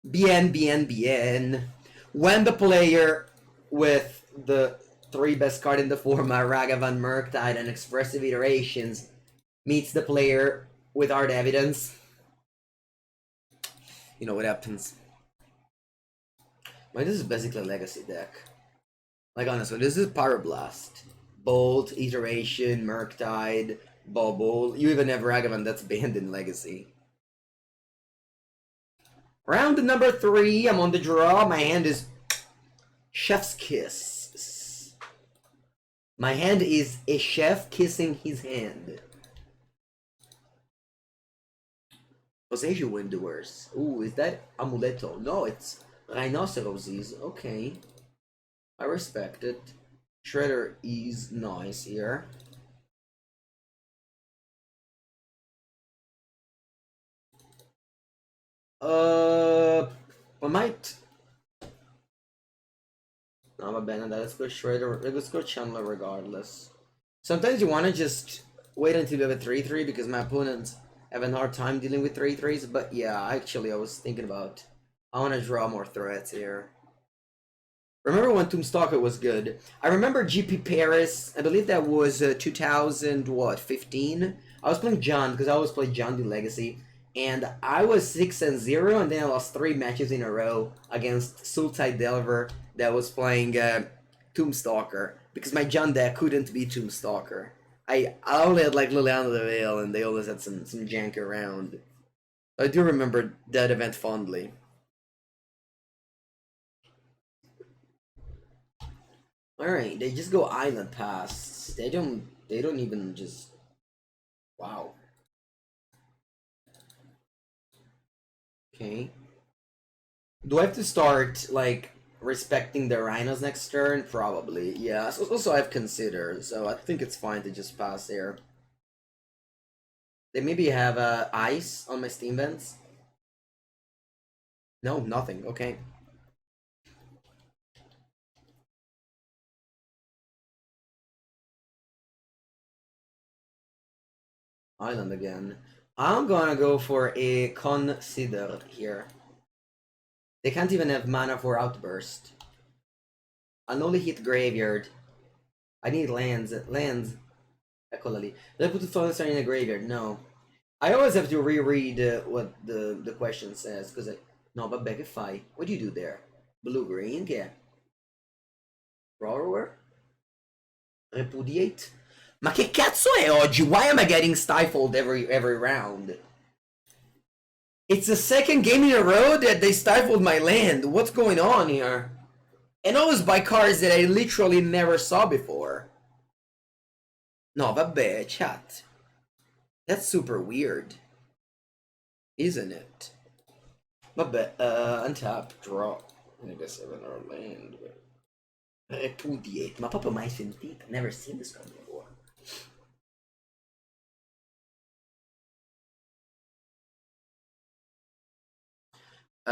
Bien, bien, bien. When the player with the 3 best card in the format, Ragavan, Murktide, and Expressive Iterations, meets the player with Art Evidence, you know what happens. Like, this is basically a legacy deck. Like, honestly, this is Pyroblast. Bolt, Iteration, Murktide, Bauble. You even have Ragavan that's banned in Legacy. Round number 3, I'm on the draw. My hand is Chef's Kiss. My hand is a chef kissing his hand. Osage Windowers. Ooh, is that Amuleto? No, it's Rhinoceroses. Okay. I respect it. Shredder is nice here. I might. No, I'm abandoning that. Let's go Shredder. Let's go Chandler regardless. Sometimes you want to just wait until you have a 3-3 because my opponents have a hard time dealing with 3-3s. But yeah, actually, I was thinking about. I want to draw more threats here. Remember when Tombstalker was good? I remember GP Paris. I believe that was 2015. I was playing John because I always play John in Legacy, and I was 6-0, and then I lost 3 matches in a row against Sultai Delver that was playing Tombstalker because my John deck couldn't beat Tombstalker. I only had like Liliana the Veil, and they always had some jank around. I do remember that event fondly. Alright, they just go island pass. They don't even just. Wow. Okay. Do I have to start like respecting the Rhinos next turn? Probably, yeah. So also I've considered, so I think it's fine to just pass there. They maybe have ice on my steam vents. No, nothing. Okay. Island again. I'm gonna go for a Consider here. They can't even have mana for Outburst. Unholy Heat Graveyard. I need lands. Lands. Equally. Did I put the Flooded Strand in the graveyard? No. I always have to reread what the question says, because I... No, but Begify. What do you do there? Blue-green? Yeah. Borrower? Repudiate? Ma che cazzo è oggi? Why am I getting stifled every round? It's the second game in a row that they stifled my land. What's going on here? And always by cards that I literally never saw before. No, vabbè, chat. That's super weird. Isn't it? Vabbè, untap, draw. I guess 7 or land. Repudiate. Ma proprio mai sentito. Never seen this card before. Do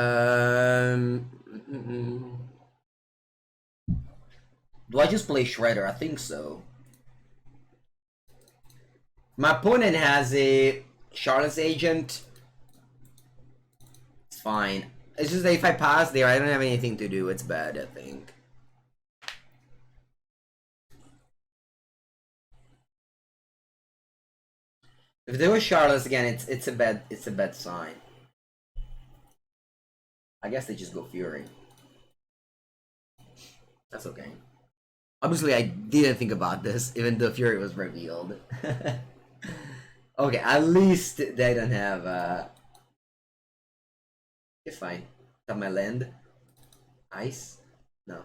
I just play Shredder? I think so. My opponent has a Charlotte's Agent, It's fine. It's just that if I pass there, I don't have anything to do. It's bad, I think. If there was Charlotte again, it's a bad sign. I guess they just go Fury. That's okay. Obviously, I didn't think about this, even though Fury was revealed. Okay, at least they don't have. It's fine. Have my land. Ice? No.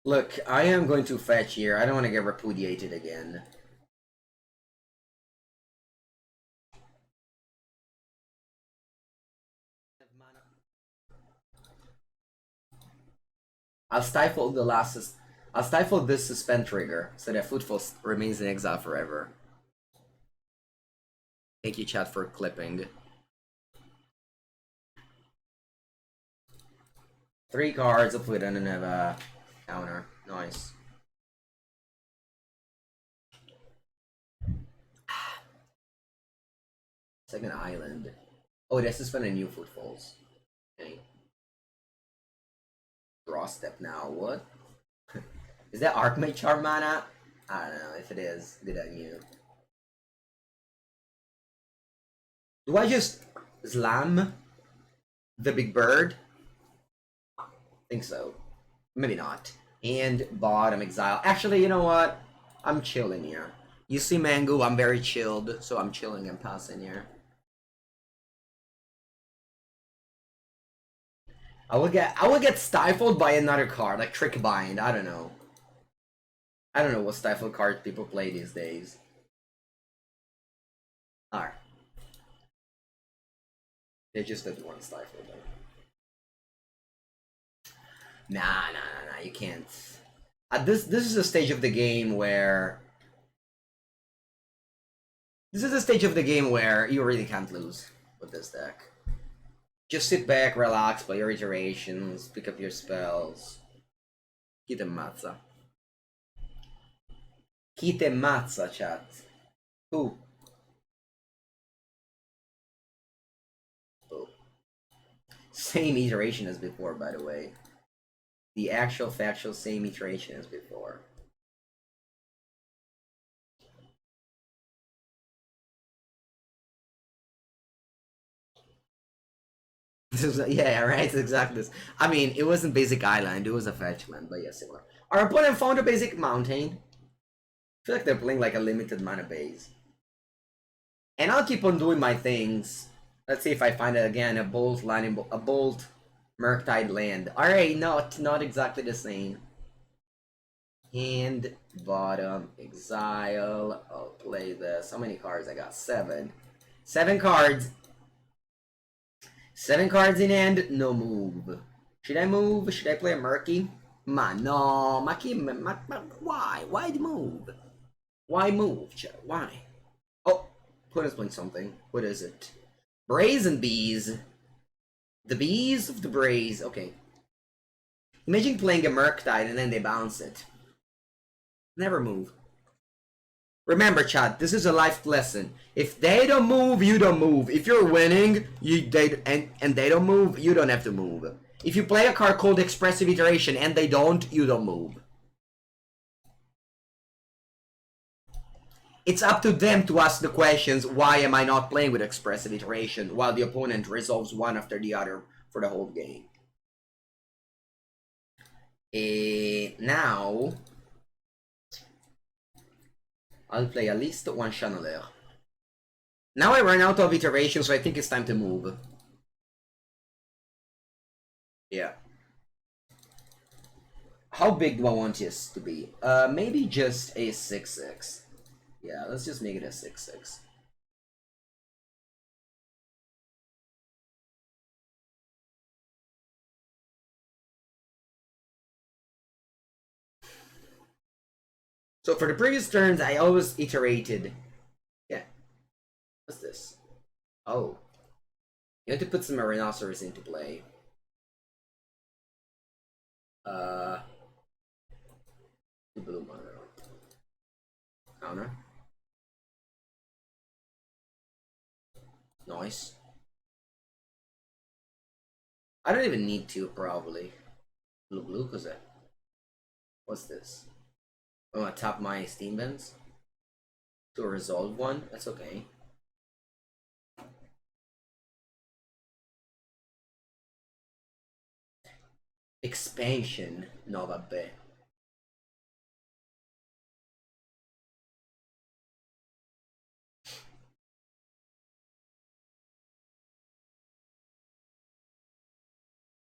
Look, I am going to fetch here. I don't want to get repudiated again. I'll stifle the last. I'll stifle this suspend trigger so that Footfall remains in exile forever. Thank you, chat, for clipping. 3 cards. Hopefully, I don't have a counter. Nice. Second island. Oh, it has to spend a new Footfalls. Okay. Draw step now. What? Is that Archmage Charm mana? I don't know. If it is, good on you. Do I just slam the big bird? I think so. Maybe not. And bottom exile. Actually, you know what? I'm chilling here. You see Mango, I'm very chilled, so I'm chilling and passing here. I will get stifled by another card, like Trick Bind. I don't know. I don't know what stifle cards people play these days. Alright. They just did one stifle though. Nah, you can't. This is a stage of the game where you really can't lose with this deck. Just sit back, relax, play your iterations, pick up your spells. Kite mazza. Kite mazza, chat. Who? Oh. Same iteration as before, by the way. The actual factual same iteration as before. Yeah, right, it's exactly this. I mean, it wasn't basic island, it was a fetch land, but yeah, similar. Our opponent found a basic mountain. I feel like they're playing like a limited mana base. And I'll keep on doing my things. Let's see if I find it again, a bolt land, a bolt Murktide land. Alright, not exactly the same. Hand, bottom, exile. I'll play this. How many cards I got? 7. 7 cards. 7 cards in hand, no move. Should I move? Should I play a Murky? Ma no, why? Why move? Why move? Why? Oh, opponent's playing something. What is it? Brazen Bees. The Bees of the Braze. Okay. Imagine playing a Murktide and then they bounce it. Never move. Remember, chat, this is a life lesson. If they don't move, you don't move. If you're winning, and they don't move, you don't have to move. If you play a card called Expressive Iteration and they don't, you don't move. It's up to them to ask the questions, why am I not playing with Expressive Iteration, while the opponent resolves one after the other for the whole game. Now, I'll play at least one Channeler. Now I run out of iterations, so I think it's time to move. Yeah. How big do I want this to be? Maybe just a 6/6. Yeah, let's just make it a 6/6. So for the previous turns, I always iterated. Yeah. What's this? Oh. You have to put some Rhinoceros into play. Blue mana. Counter. Nice. I don't even need to, probably. Blue, cause it. What's this? I'm gonna tap my Steam Vents to resolve one. That's okay. Expansion. No, vabbè.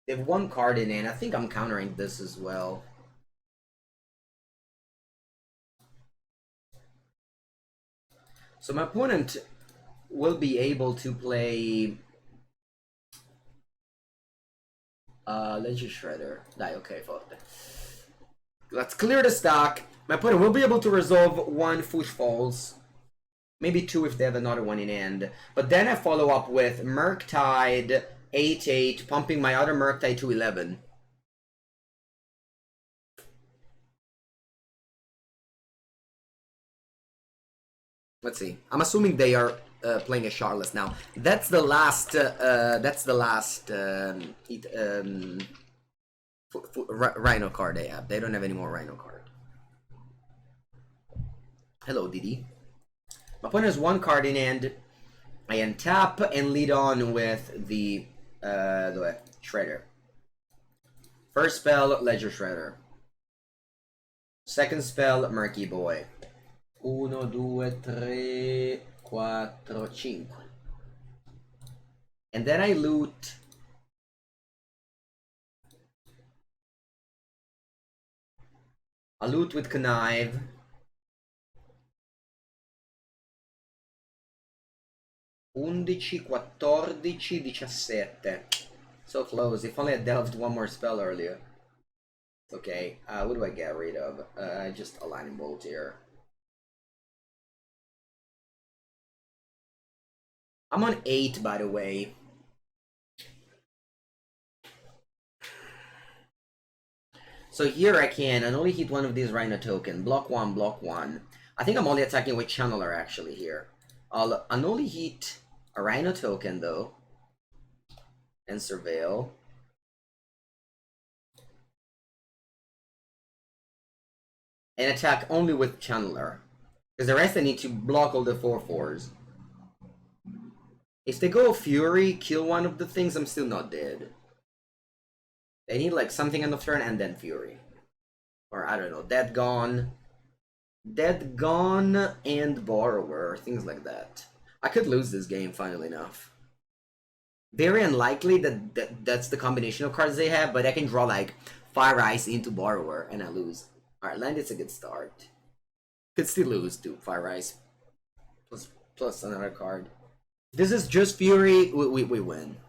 They have one card in it. I think I'm countering this as well. So my opponent will be able to play Legend Shredder. Die, okay, forte. Let's clear the stack. My opponent will be able to resolve one Fush Falls. Maybe two if they have another one in hand. But then I follow up with Murktide 8/8, pumping my other Murktide to 11. Let's see. I'm assuming they are playing a Charlotte's now. That's the last. Rhino card they have. They don't have any more Rhino card. Hello, Didi. My opponent has one card in hand. I untap and lead on with the Shredder. First spell, Ledger Shredder. Second spell, Murky Boy. 1, 2, 3, 4, 5. And then I loot with Connive. Undici, 14, 17. So close. If only I delved one more spell earlier. Okay, what do I get rid of? Just a lightning bolt here. I'm on 8, by the way. So here I can only hit one of these Rhino token. Block 1, block 1. I think I'm only attacking with Channeler actually here. I'll only hit a Rhino token though. And Surveil. And attack only with Channeler. Because the rest I need to block all the 4/4s. If they go Fury, kill one of the things, I'm still not dead. They need like something on the turn and then Fury. Or I don't know, Dead Gone. Dead Gone and Borrower, things like that. I could lose this game, funnily enough. Very unlikely that that's the combination of cards they have, but I can draw like Fire Ice into Borrower and I lose. Alright, land it's a good start. Could still lose to Fire Ice. Plus another card. This is just Fury, we win.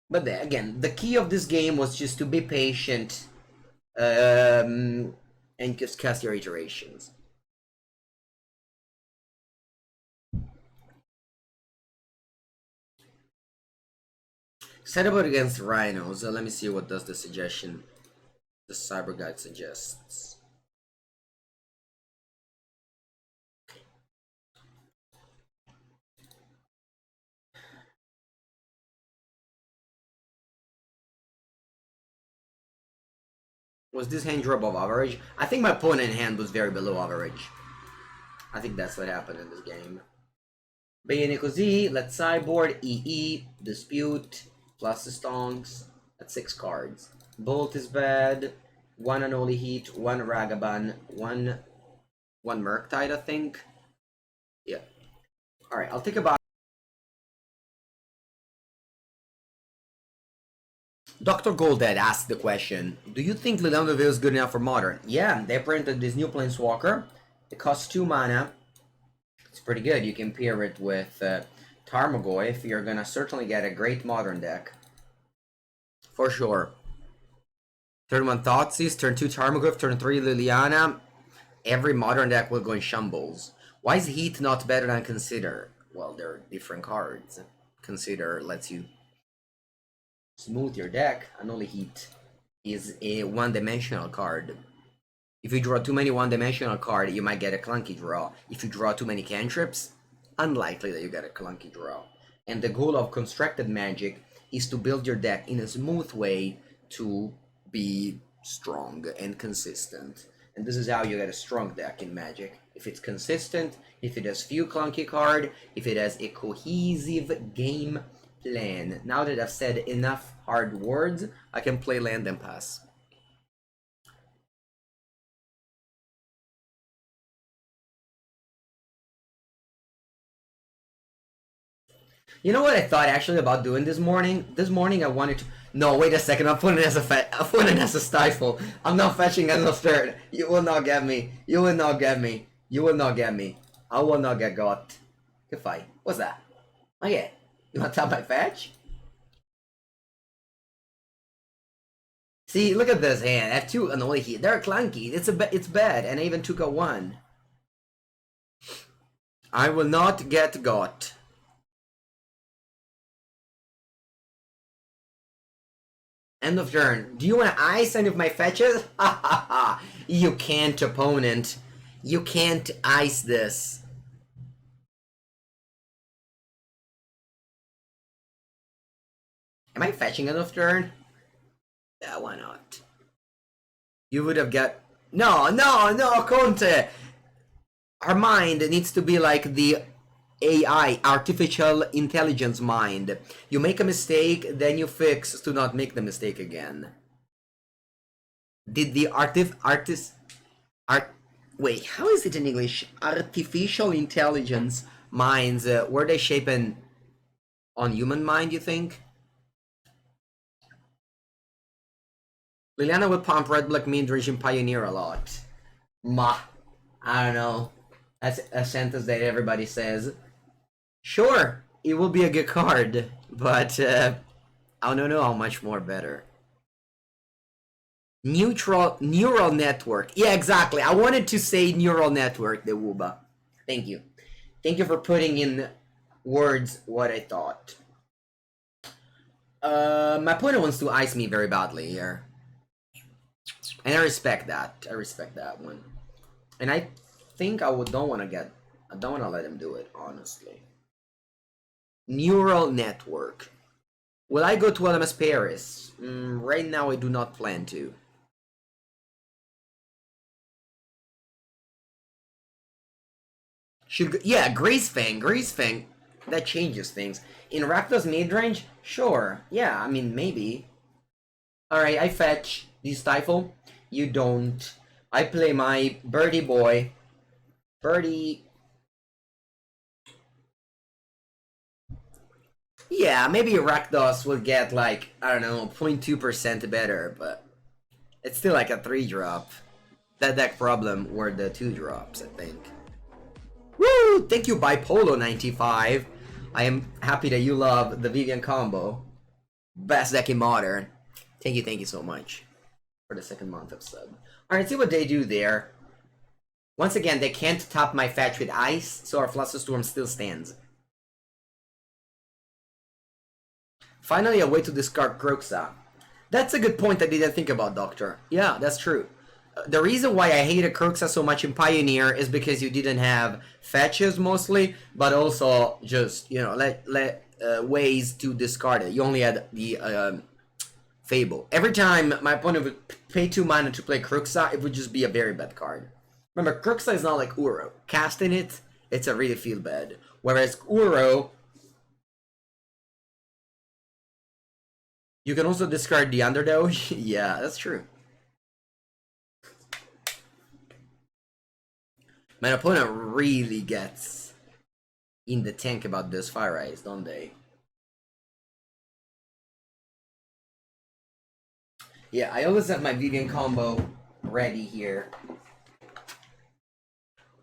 But again, the key of this game was just to be patient and just cast your iterations. Sideboard against Rhinos. So let me see what does the suggestion. The Cyber Guide suggests. Was this hand draw above average? I think my opponent hand was very below average. I think that's what happened in this game. Bene così, let's sideboard, EE, Dispute, Flusterstorms. That's 6 cards. Bolt is bad. 1 Unholy Heat, 1 Ragavan, 1 Murktide, I think. Yeah. Alright, I'll take about. Dr. Goldhead asked the question, do you think Liliana is good enough for Modern? Yeah, they printed this new Planeswalker. It costs 2 mana. It's pretty good. You can pair it with Tarmogoyf. You're gonna certainly get a great Modern deck. For sure. Turn 1 Thoughtseize, turn 2 Tarmogoyf, turn 3 Liliana. Every Modern deck will go in shambles. Why is Heat not better than Consider? well, they're different cards. Consider lets you smooth your deck. Unholy Heat is a one-dimensional card. If you draw too many one-dimensional cards, you might get a clunky draw. If you draw too many cantrips, unlikely that you get a clunky draw. And the goal of constructed Magic is to build your deck in a smooth way to be strong and consistent. And this is how you get a strong deck in Magic. If it's consistent, if it has few clunky cards, if it has a cohesive game plan. Now that I've said enough hard words, I can play land and pass. You know what I thought actually about doing this morning? This morning I wanted to... No, wait a second. I'm putting it as a stifle. I'm not fetching as a third. You will not get me. You will not get me. You will not get me. I will not get got. Good fight. What's that? Oh yeah. You want to tap my fetch? See, look at this hand. I have two Unholy Heat. They're clunky. It's bad. And I even took a 1. I will not get got. End of turn. Do you want to ice any of my fetches? Ha ha ha. You can't, opponent. You can't ice this. Am I fetching end of turn? Yeah, why not? You would have got... No, Conte! Our mind needs to be like the AI, artificial intelligence mind. You make a mistake, then you fix to not make the mistake again. Did the wait, how is it in English? Artificial intelligence minds, were they shaping on human mind, you think? Liliana would pump Red Black Midrange and Pioneer a lot. I don't know. That's a sentence that everybody says. Sure, it will be a good card, but I don't know how much more better. Neural network. Yeah, exactly. I wanted to say neural network, the Wooba. Thank you. Thank you for putting in words what I thought. My opponent wants to ice me very badly here. And I respect that. I respect that one. And I think I don't want to let him do it, honestly. Neural network. Will I go to LMS Paris? Right now I do not plan to. Yeah, Greasefang. That changes things. In Rakdos midrange? Sure. Yeah, I mean, maybe. Alright, I fetch the Stifle. You don't. I play my Birdie boy. Birdie. Yeah, maybe Rakdos will get like, I don't know, 0.2% better, but it's still like a 3-drop. That deck problem were the 2 drops, I think. Woo! Thank you, Bipolo95. I am happy that you love the Vivian combo. Best deck in Modern. Thank you so much for the 2nd month of sub. Alright, see what they do there. Once again, they can't top my fetch with ice, so our Flusterstorm still stands. Finally, a way to discard Kroxa. That's a good point I didn't think about, Doctor. Yeah, that's true. The reason why I hated Kroxa so much in Pioneer is because you didn't have fetches mostly, but also just, you know, ways to discard it. You only had the Fable. Every time my opponent would pay 2 mana to play Kroxa, it would just be a very bad card. Remember, Kroxa is not like Uro. Casting it, it's a really feel bad. Whereas Uro, you can also discard the Undertow. Yeah, that's true. My opponent really gets in the tank about this Fire Eyes, don't they? Yeah, I always have my Vivian combo ready here.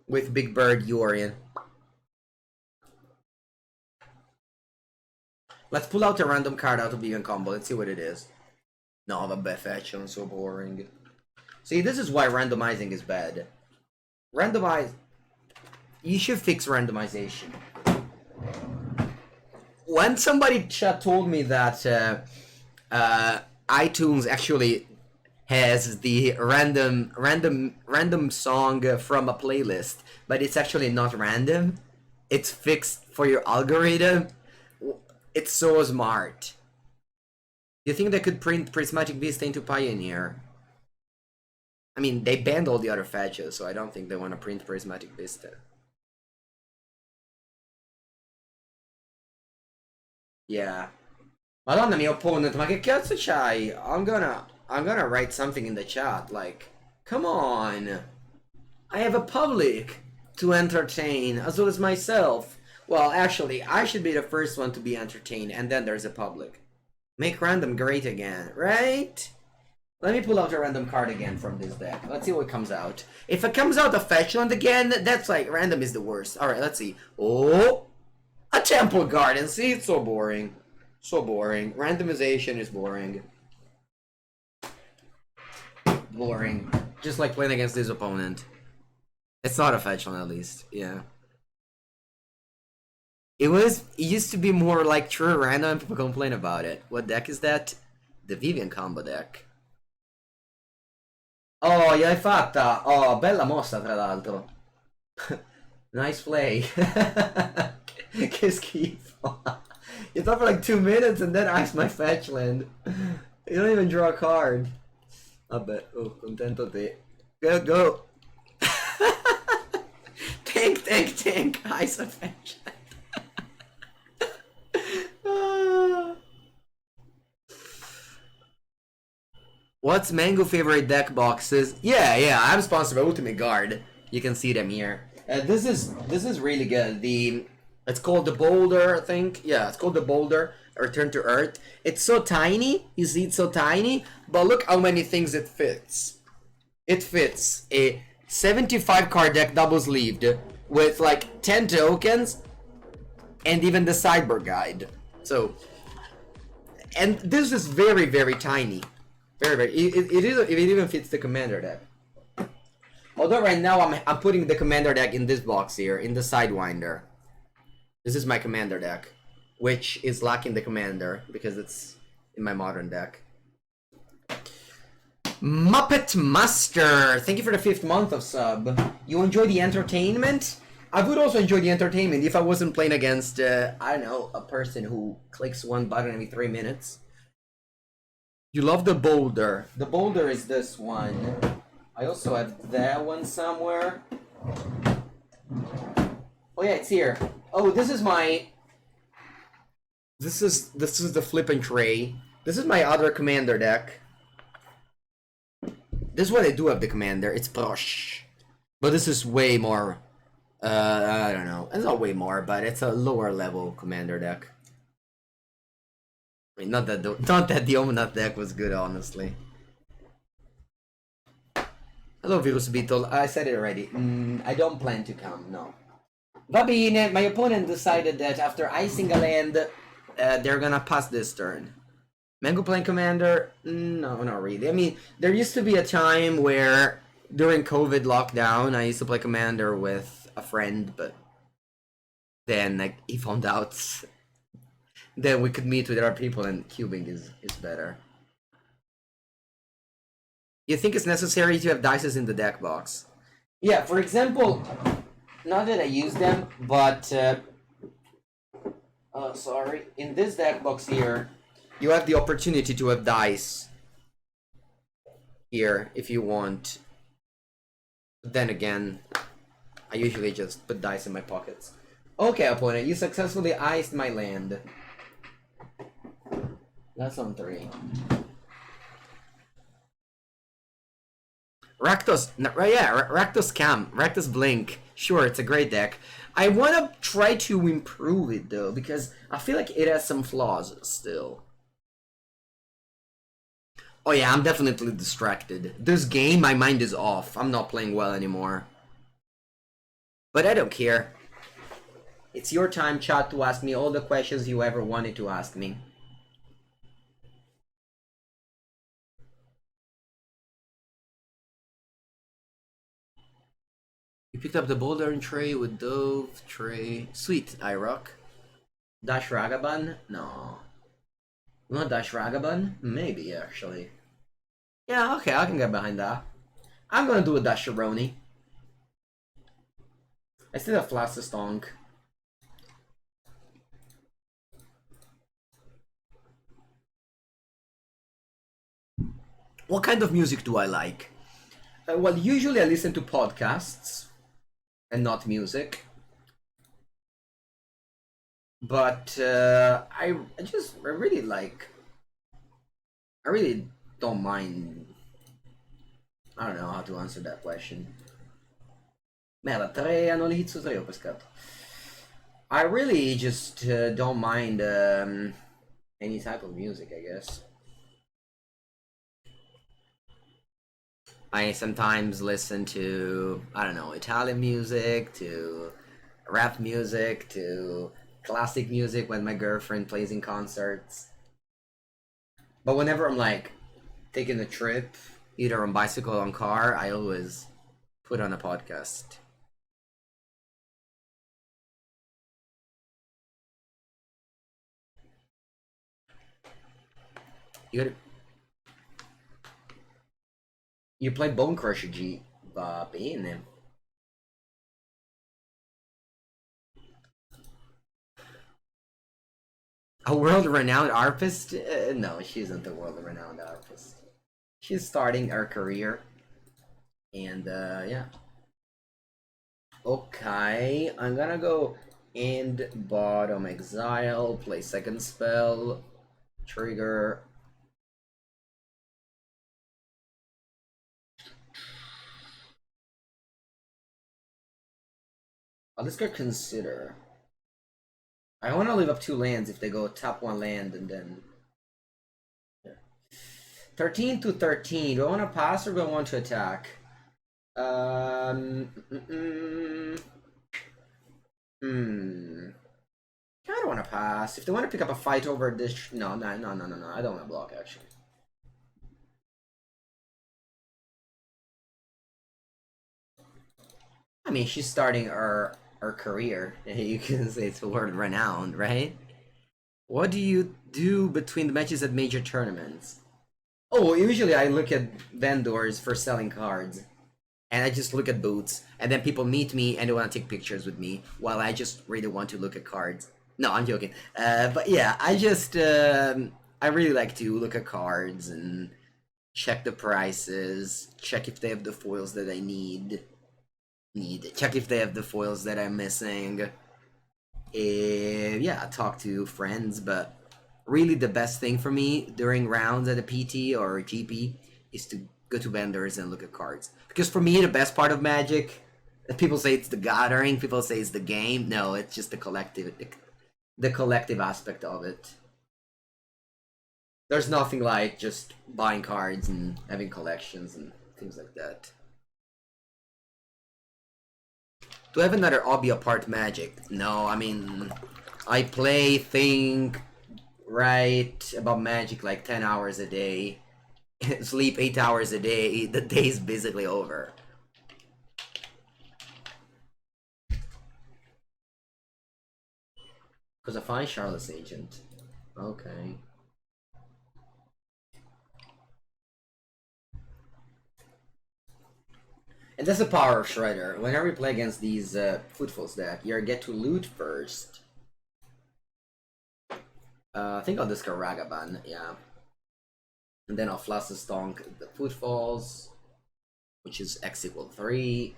With Big Bird Yorion. Let's pull out a random card out of Vivian combo. Let's see what it is. No, the Befetch, I'm so boring. See, this is why randomizing is bad. You should fix randomization. When somebody told me that iTunes actually has the random song from a playlist, but it's actually not random. It's fixed for your algorithm. It's so smart. You think they could print Prismatic Vista into Pioneer? I mean, they banned all the other fetches, so I don't think they want to print Prismatic Vista. Yeah. Madonna mia opponent, ma che cazzo c'hai? I'm gonna write something in the chat, like, come on. I have a public to entertain, as well as myself. Well, actually, I should be the first one to be entertained, and then there's a public. Make random great again, right? Let me pull out a random card again from this deck. Let's see what comes out. If it comes out a Fetchland again, that's like, random is the worst. Alright, let's see. Oh! A Temple Garden. See, it's so boring. So boring. Randomization is boring. Boring. Just like playing against this opponent. It's not a Fetchland at least, yeah. It used to be more like true random and people complain about it. What deck is that? The Vivian combo deck. Oh, gliel'hai fatta! Oh, bella mossa tra l'altro. Nice play. Che schifo. You thought for like 2 minutes and then ice my fetch land. You don't even draw a card. Vabbè, oh, contento te. Go. Tank. Ice a fetch land. What's Mango favorite deck boxes? Yeah, I'm sponsored by Ultimate Guard. You can see them here. This is really good. It's called the Boulder, I think. Yeah, it's called the Boulder. Return to Earth. It's so tiny. You see, it's so tiny. But look how many things it fits. It fits a 75 card deck double sleeved with like 10 tokens and even the sideboard guide. So, and this is very, very tiny. Very. It even fits the commander deck. Although right now I'm putting the commander deck in this box here, in the Sidewinder. This is my commander deck, which is lacking the commander because it's in my modern deck. Muppet Master, thank you for the 5th month of sub. You enjoy the entertainment? I would also enjoy the entertainment if I wasn't playing against, I don't know, a person who clicks one button every 3 minutes. You love the Boulder. The Boulder is this one. I also have that one somewhere. Oh yeah, it's here. Oh, this is my... This is the Flip and Tray. This is my other commander deck. This is what I do have the commander. It's Brush. But this is way more... I don't know. It's not way more, but it's a lower level commander deck. I mean, not that the Omnath deck was good, honestly. Hello, Virus Beetle. I said it already. I don't plan to come, no. Va bene, my opponent decided that after icing a land, they're gonna pass this turn. Mango playing commander? No, not really. I mean, there used to be a time where, during COVID lockdown, I used to play commander with a friend, but then like, he found out that we could meet with other people and cubing is better. You think it's necessary to have dices in the deck box? Yeah, for example, not that I use them, but sorry, in this deck box here, you have the opportunity to have dice here if you want. But then again, I usually just put dice in my pockets. Okay, opponent, you successfully iced my land. That's on 3. Rakdos, yeah, Rakdos Cam, Rakdos Blink. Sure, it's a great deck. I want to try to improve it though, because I feel like it has some flaws still. Oh yeah, I'm definitely distracted. This game, my mind is off. I'm not playing well anymore. But I don't care. It's your time, chat, to ask me all the questions you ever wanted to ask me. You picked up the Boulder and Tray with Dove, Tray. Sweet, I rock. Dash Ragavan? No. Not Dash Ragavan? Maybe, actually. Yeah, okay, I can get behind that. I'm gonna do a Dasharoni. I still have Flusterstorm. What kind of music do I like? Well, usually I listen to podcasts and not music. But I really like. I really don't mind. I don't know how to answer that question. Merda, 3 Unholy Heat su 3 ho pescato. I really just don't mind any type of music, I guess. I sometimes listen to, I don't know, Italian music, to rap music, to classic music when my girlfriend plays in concerts. But whenever I'm like taking a trip, either on bicycle or on car, I always put on a podcast. You gotta... You play Bone Crusher G, va bene. A world-renowned harpist? No, she isn't a world-renowned harpist. She's starting her career. And, yeah. Okay, I'm gonna go end bottom exile, play second spell, trigger. I'll just go consider. I want to leave up 2 lands if they go top 1 land and then... Yeah. 13 to 13. Do I want to pass or do I want to attack? I don't want to pass. If they want to pick up a fight over this... No. I don't want to block, actually. I mean, she's starting her career. You can say it's world renowned, right? What do you do between the matches at major tournaments? Oh, usually I look at vendors for selling cards. And I just look at booths. And then people meet me and they want to take pictures with me. While I just really want to look at cards. No, I'm joking. But yeah, I just... I really like to look at cards and check the prices. Check if they have the foils that I need. Check if they have the foils that I'm missing. Yeah, talk to friends, but really the best thing for me during rounds at a PT or a GP is to go to vendors and look at cards. Because for me, the best part of Magic, people say it's the gathering, people say it's the game. No, it's just the collective aspect of it. There's nothing like just buying cards and having collections and things like that. Do I have another hobby apart Magic? No, I mean, I think, right, about Magic like 10 hours a day. Sleep 8 hours a day. The day's basically over. Because I find Charlotte's Agent. Okay. And that's the power of Shredder. Whenever you play against these Footfalls deck, you get to loot first. I think I'll discard Ragavan, yeah. And then I'll Flusterstorm the Footfalls, which is X = 3.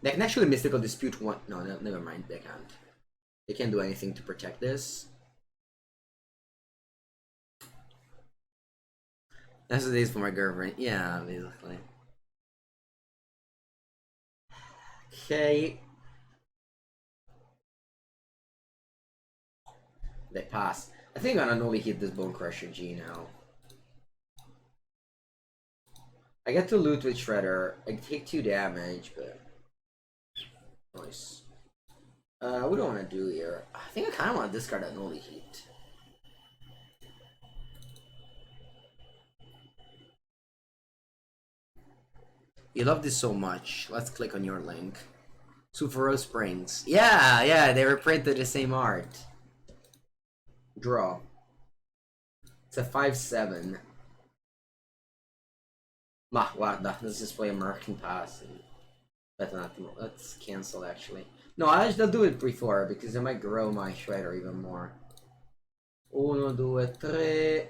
They can actually Mystical Dispute one. No, never mind, they can't. They can't do anything to protect this. That's the days for my girlfriend. Yeah, basically. Okay. They pass. I think I'm gonna only hit this Bone Crusher G now. I get to loot with Shredder. I take 2 damage, but nice. What do I want to do here? I think I kind of want to discard Unholy Heat. You love this so much. Let's click on your link. Sufero Springs. Yeah, they reprinted the same art. Draw. It's a 5/7. Guarda, let's just play a Merkin Pass. Let's cancel actually. No, I'll do it before because I might grow my Shredder even more. 1, 2, 3,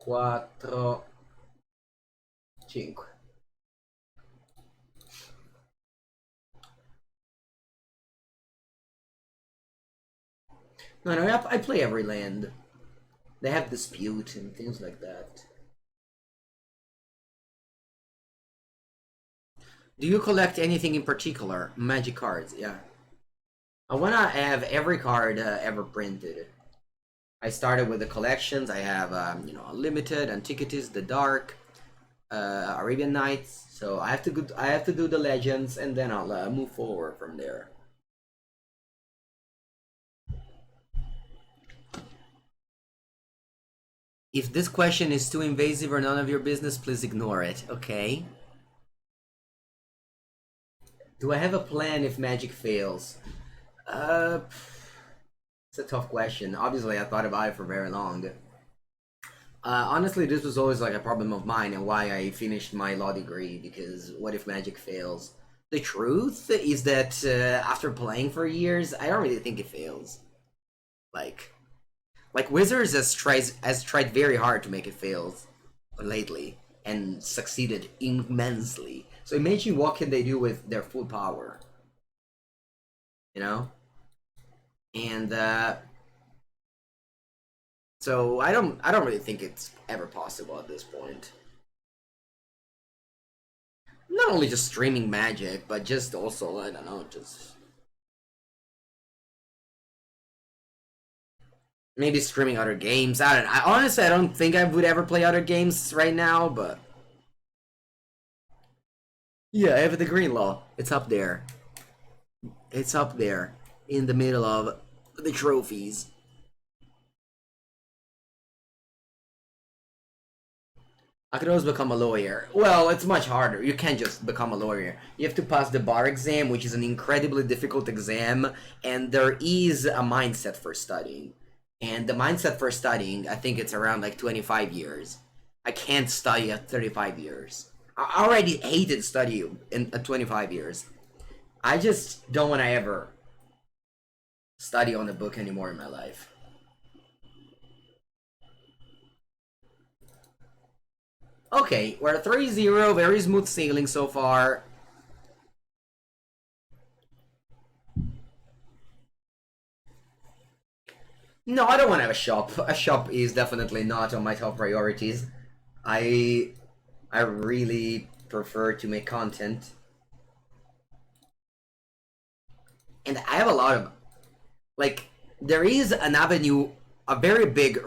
4, 5. No, I play every land. They have dispute and things like that. Do you collect anything in particular? Magic cards, yeah. I wanna have every card ever printed. I started with the collections. I have, you know, Unlimited, Antiquities, The Dark, Arabian Nights. So I have to do the legends, and then I'll move forward from there. If this question is too invasive or none of your business, please ignore it. Okay. Do I have a plan if Magic fails? It's a tough question. Obviously, I thought about it for very long. Honestly, this was always like a problem of mine and why I finished my law degree, because what if Magic fails? The truth is that after playing for years, I don't really think it fails. Like Wizards has tried very hard to make it fail lately and succeeded immensely. So imagine what can they do with their full power, you know? And so I don't really think it's ever possible at this point. Not only just streaming Magic, but just also, I don't know, just maybe streaming other games. I don't know. Honestly, I don't think I would ever play other games right now, but yeah, I have the Greenlaw. It's up there. It's up there in the middle of the trophies. I could always become a lawyer. Well, it's much harder. You can't just become a lawyer. You have to pass the bar exam, which is an incredibly difficult exam, and there is a mindset for studying. And the mindset for studying, I think it's around like 25 years. I can't study at 35 years. I already hated study at 25 years. I just don't want to ever study on a book anymore in my life. Okay, we're 3-0, very smooth sailing so far. No, I don't want to have a shop. A shop is definitely not on my top priorities. I really prefer to make content. And I have a lot of, like, there is an avenue, a very big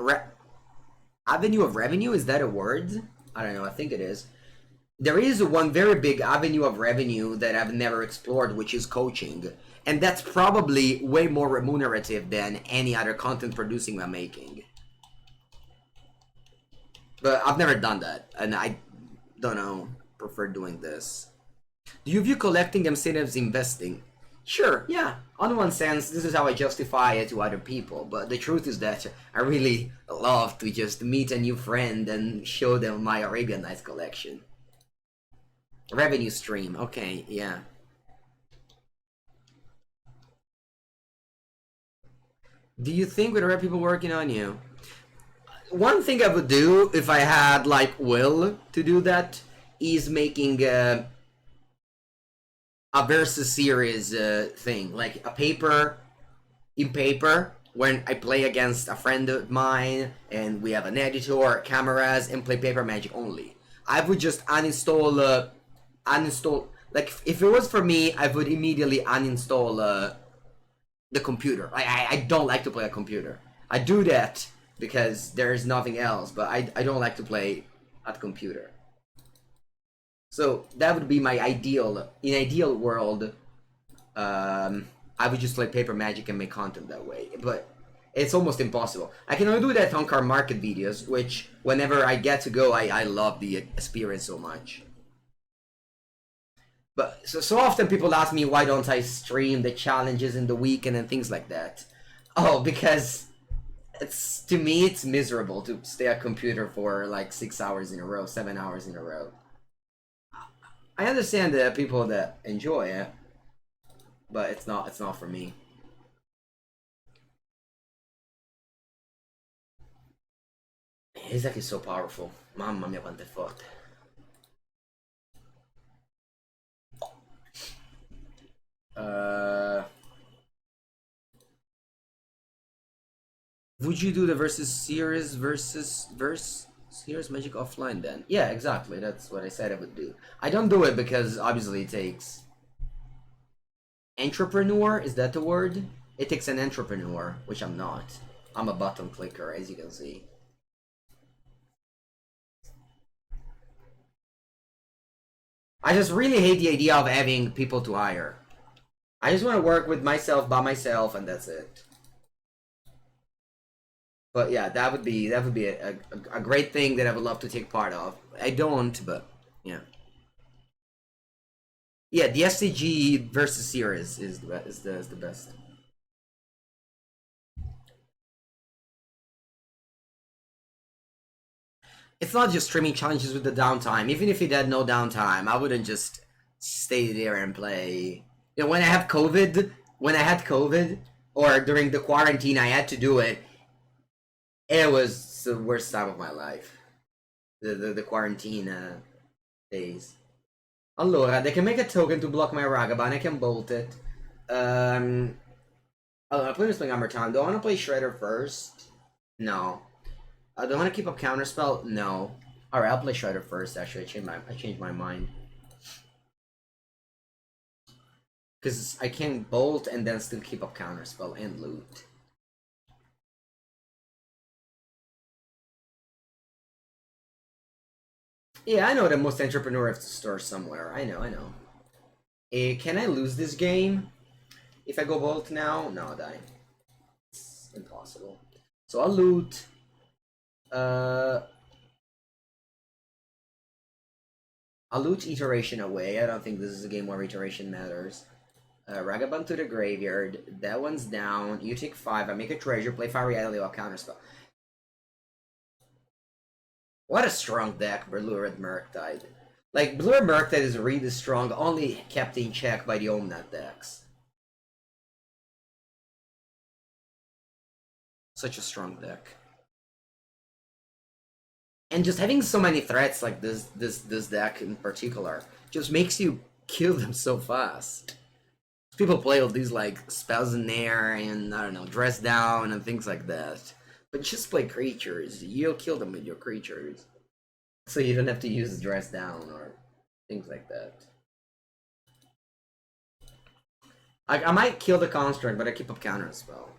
avenue of revenue. Is that a word? I don't know, I think it is. There is one very big avenue of revenue that I've never explored, which is coaching. And that's probably way more remunerative than any other content producing I'm making. But I've never done that, and I don't know, prefer doing this. Do you view collecting them same as investing? Sure, yeah. On one sense, this is how I justify it to other people, but the truth is that I really love to just meet a new friend and show them my Arabian Nights collection. Revenue stream, okay, yeah. Do you think with other people working on you? One thing I would do if I had, like, will to do that is making a versus series thing, like a paper when I play against a friend of mine and we have an editor, cameras, and play paper Magic only. I would just uninstall like if it was for me, I would immediately uninstall the computer. I don't like to play a computer. I do that because there's nothing else, but I don't like to play at the computer. So that would be my ideal. In ideal world, I would just play paper Magic and make content that way. But it's almost impossible. I can only do that on card market videos, which whenever I get to go, I love the experience so much. But so often people ask me why don't I stream the challenges in the weekend and things like that. Oh, because it's, to me, it's miserable to stay at a computer for like 6 hours in a row, 7 hours in a row. I understand there are people that enjoy it, but it's not for me. Isaac is so powerful. Mamma mia quanto è forte. Would you do the versus series Series Magic offline then? Yeah, exactly. That's what I said I would do. I don't do it because obviously it takes entrepreneur, is that the word? It takes an entrepreneur, which I'm not. I'm a button clicker, as you can see. I just really hate the idea of having people to hire. I just want to work with myself by myself, and that's it. But yeah, that would be a great thing that I would love to take part of. I don't, but yeah. Yeah, the SCG versus series is the best. It's not just streaming challenges with the downtime. Even if it had no downtime, I wouldn't just stay there and play. You know, when I had COVID, or during the quarantine, I had to do it. It was the worst time of my life. The quarantine days. Allora, they can make a token to block my Ragavan. I can bolt it. I'm playing Hammer Time. Do I want to play Shredder first? No. Do I want to keep up Counterspell? No. Alright, I'll play Shredder first, actually. I changed my mind. Because I can bolt and then still keep up Counterspell and loot. Yeah, I know that most entrepreneur have to store somewhere. I know. Can I lose this game? If I go bolt now? No, I'll die. It's impossible. So I'll loot. I'll loot Iteration away. I don't think this is a game where Iteration matters. Ragavan to the graveyard. That one's down. You take 5. I make a treasure. Play Fiery Islet while Counterspell. What a strong deck, Blue-Red Murktide. Like, Blue-Red Murktide is really strong, only kept in check by the Omnat decks. Such a strong deck. And just having so many threats like this deck in particular just makes you kill them so fast. People play all these like spells in there and I don't know, dress down and things like that. But just play creatures. You'll kill them with your creatures. So you don't have to use dress down or things like that. I might kill the construct, but I keep up Counterspell.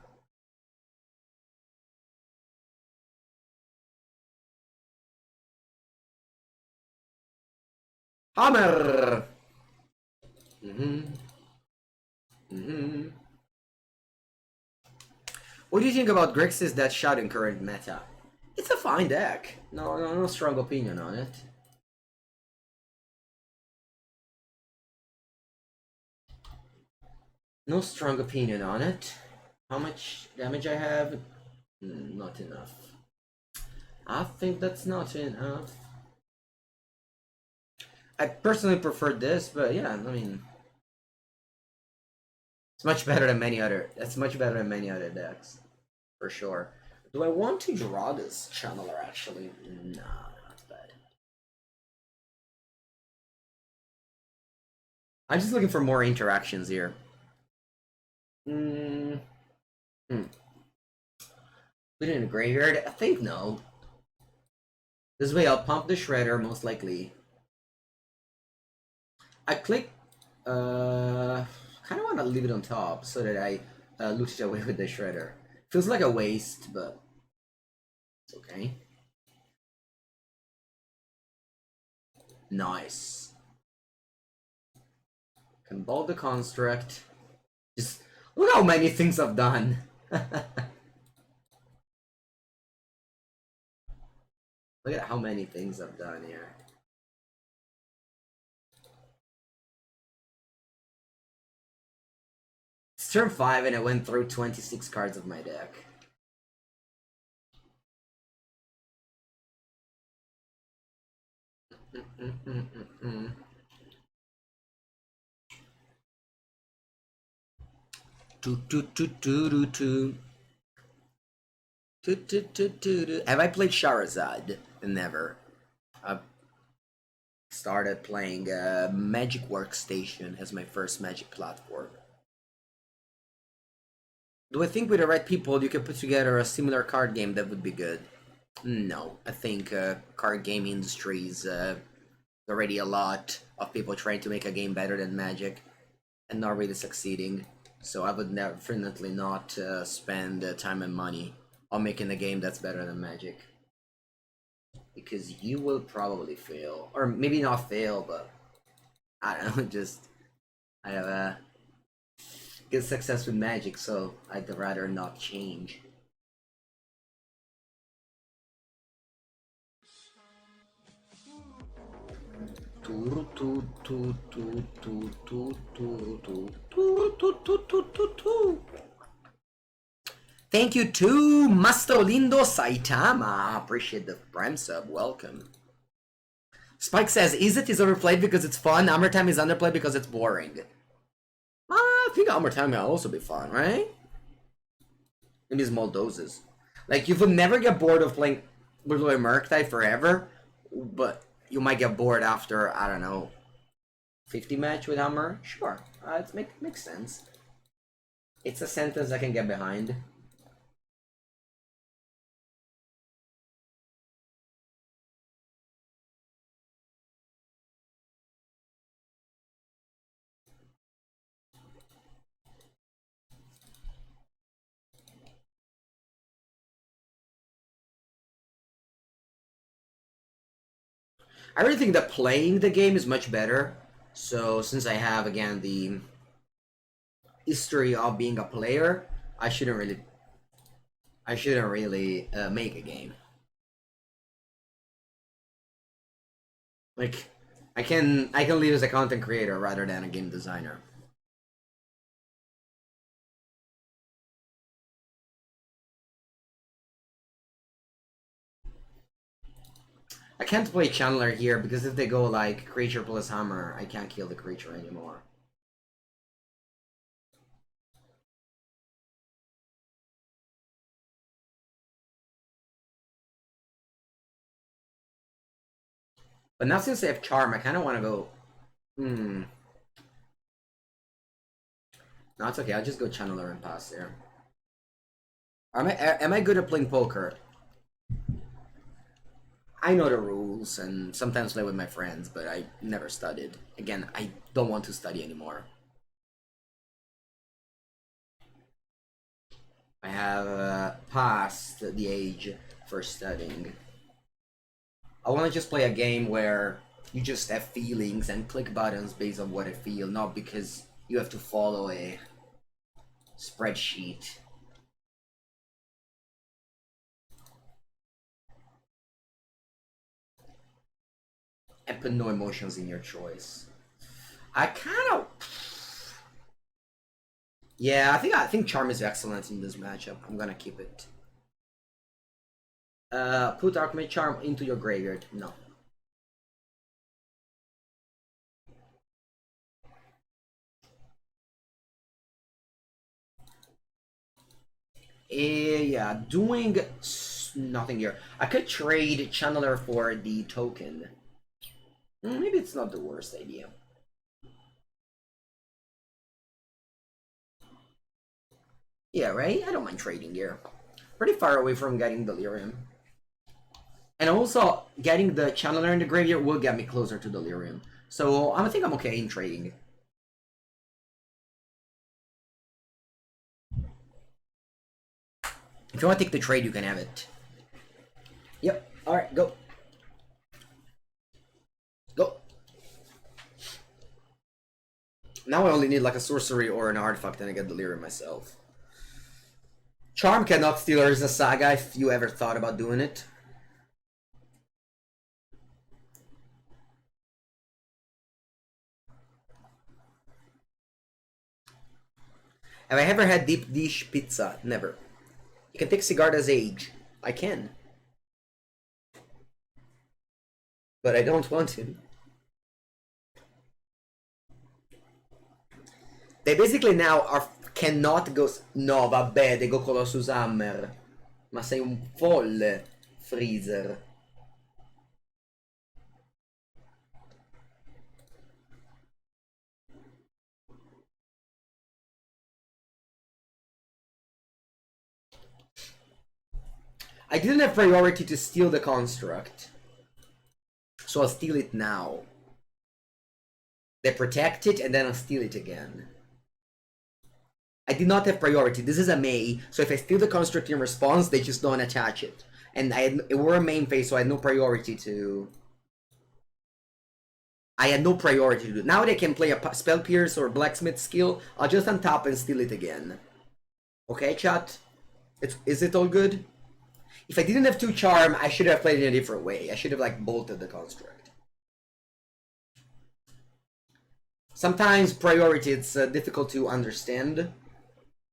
Hammer! What do you think about Grixis that shot in current meta? It's a fine deck. No strong opinion on it. No strong opinion on it. How much damage I have? Not enough. I think that's not enough. I personally prefer this, but yeah, I mean, it's much better than many other. That's much better than many other decks, for sure. Do I want to draw this channeler? Actually, nah, not bad. I'm just looking for more interactions here. Put it in a graveyard? I think no. This way I'll pump the shredder, most likely. I click... kind of want to leave it on top so that I loot it away with the shredder. Feels like a waste, but it's okay. Nice. Can ball the construct. Just look how many things I've done. Look at how many things I've done here. turn 5 and I went through 26 cards of my deck. Have I played Charizard? Never. I've started playing Magic Workstation as my first Magic platform. Do I think with the right people you can put together a similar card game that would be good? No, I think card game industry is already a lot of people trying to make a game better than Magic and not really succeeding. So I would definitely not spend time and money on making a game that's better than Magic. Because you will probably fail. Or maybe not fail, but I don't know, just I have a good success with Magic, so I'd rather not change. Thank you to Mastolindo Saitama. Appreciate the Prime sub. Welcome. Spike says, Izzet is overplayed because it's fun. Hammer Time is underplayed because it's boring. I think Hammer Time will also be fun, right? Maybe small doses. Like, you would never get bored of playing Blue Murktide forever, but you might get bored after, I don't know, 50 match with Hammer? Sure, it makes sense. It's a sentence I can get behind. I really think that playing the game is much better. So since I have again the history of being a player, I shouldn't really make a game. Like I can lead as a content creator rather than a game designer. I can't play Channeler here because if they go like creature plus hammer, I can't kill the creature anymore. But now since I have Charm, I kind of want to go... No, it's okay. I'll just go Channeler and pass there. Am I good at playing poker? I know the rules and sometimes play with my friends, but I never studied. Again, I don't want to study anymore. I have passed the age for studying. I want to just play a game where you just have feelings and click buttons based on what I feel, not because you have to follow a spreadsheet. And put no emotions in your choice. I kind of... Yeah, I think Charm is excellent in this matchup. I'm gonna keep it. Put Archmage Charm into your graveyard. No. Yeah, doing nothing here. I could trade Channeler for the token. Maybe it's not the worst idea. Yeah, right? I don't mind trading here. Pretty far away from getting Delirium. And also, getting the Channeler in the graveyard will get me closer to Delirium. So, I think I'm okay in trading. If you want to take the trade, you can have it. Yep. Alright, go. Go. Now I only need like a sorcery or an artifact and I get Delirium myself. Charm cannot steal Urza Saga if you ever thought about doing it. Have I ever had deep dish pizza? Never. You can take Sigarda's age. I can. But I don't want to. They basically now cannot go... No, vabbè, they go Colossus Hammer. Ma sei un folle, Freezer. I didn't have priority to steal the construct. So I'll steal it now. They protect it and then I'll steal it again. I did not have priority. This is a May, so if I steal the construct in response, they just don't attach it. And it were a main phase, so I had no priority to... I had no priority to do. Now they can play a Spell Pierce or Blacksmith skill. I'll just untap and steal it again. Okay, chat? Is it all good? If I didn't have 2 Charm, I should have played it in a different way. I should have, like, bolted the construct. Sometimes priority, it's difficult to understand.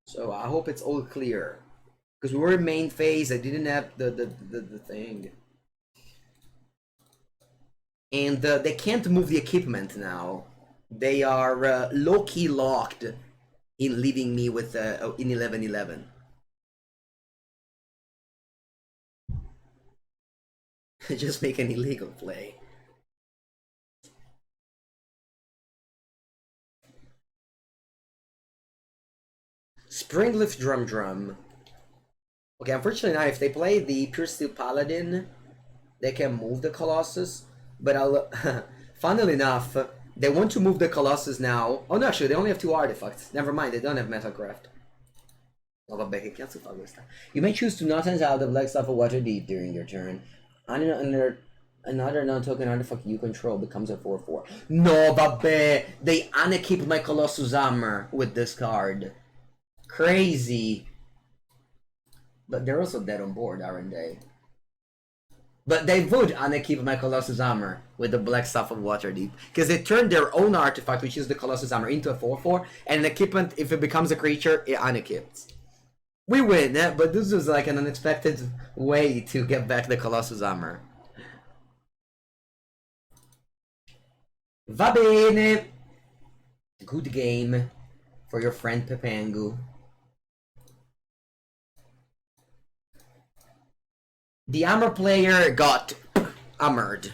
So I hope it's all clear. Because we were in main phase, I didn't have the thing. And they can't move the equipment now. They are low-key locked in leaving me with in 11-11. Just make an illegal play. Springleaf Drum. Okay, unfortunately now if they play the Pure Steel Paladin, they can move the Colossus. But I'll... funnily enough, they want to move the Colossus now. Oh no, actually they only have 2 artifacts. Never mind, they don't have Metalcraft. Oh, vabbè, che cazzo fa questa? You may choose to not exile the Black Stuff of Waterdeep during your turn. Another non-token artifact you control becomes a 4/4. No, vabbè! They unequip my Colossus Hammer with this card. Crazy. But they're also dead on board, aren't they? But they would unequip my Colossus Hammer with the Black Stuff of Waterdeep. Because they turned their own artifact, which is the Colossus Hammer, into a 4/4. And an equipment, if it becomes a creature, it unequips. We win, but this was like an unexpected way to get back the Colossus Hammer. Va bene! Good game for your friend Pepengu. The Hammer player got hammered.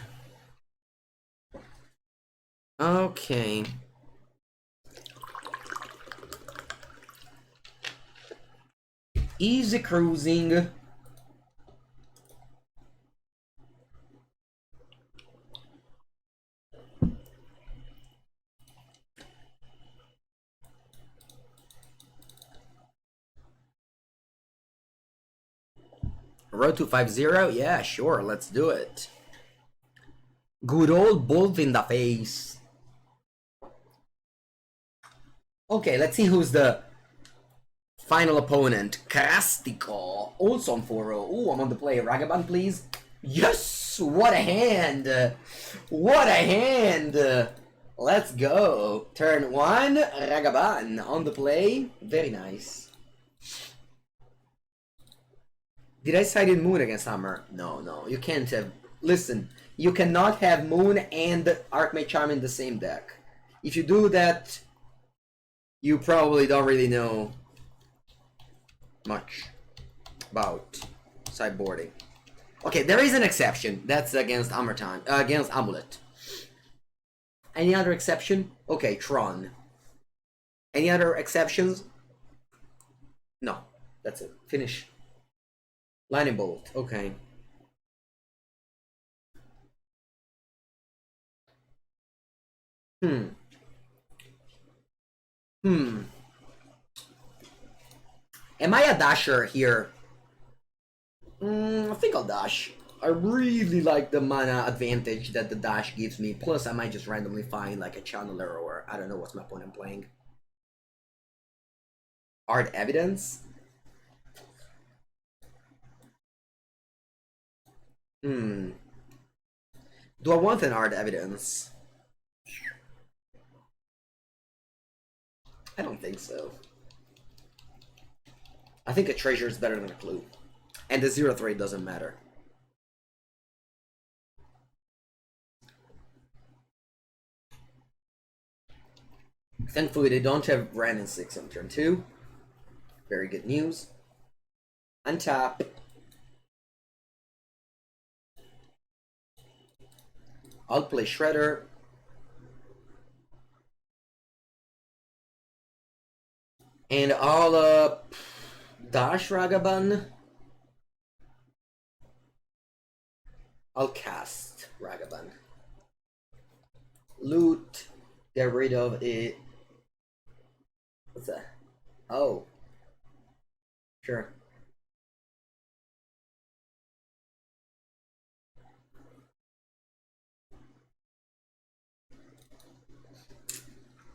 Okay. Easy cruising. Road to 5-0? Yeah, sure, let's do it. Good old bolt in the face. Okay, let's see who's the final opponent. Castico, also on 4-0. Ooh, I'm on the play. Ragavan, please. Yes! What a hand! What a hand! Let's go. Turn 1, Ragavan on the play. Very nice. Did I side in Moon against Hammer? No, no. You can't have... Listen, you cannot have Moon and Archmage Charm in the same deck. If you do that, you probably don't really know much about sideboarding. Okay, there is an exception. That's against Hammer Time, against Amulet. Any other exception? Okay, Tron. Any other exceptions? No. That's it. Finish. Lightning Bolt. Okay. Am I a dasher here? I think I'll dash. I really like the mana advantage that the dash gives me. Plus, I might just randomly find like a channeler or I don't know what's my opponent playing. Art Evidence? Do I want an Art Evidence? I don't think so. I think a treasure is better than a clue. And the 0-3 doesn't matter. Thankfully, they don't have Ran and 6 on turn 2. Very good news. Untap. I'll play Shredder. And I'll dash Ragavan. I'll cast Ragavan. Loot. Get rid of it. What's that? Oh. Sure.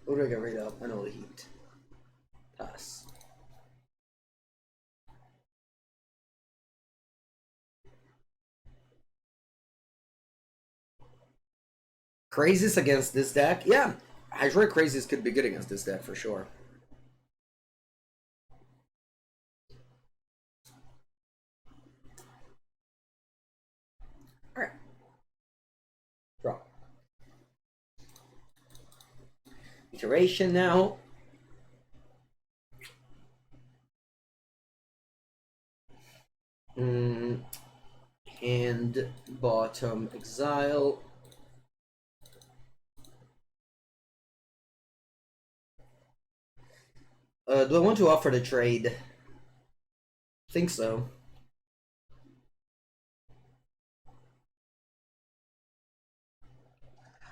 What do I get rid of? Unholy Heat. Pass. Crazes against this deck? Yeah. Hydroid Crazes could be good against this deck for sure. Alright. Draw. Iteration now. And bottom exile. Do I want to offer the trade? Think so.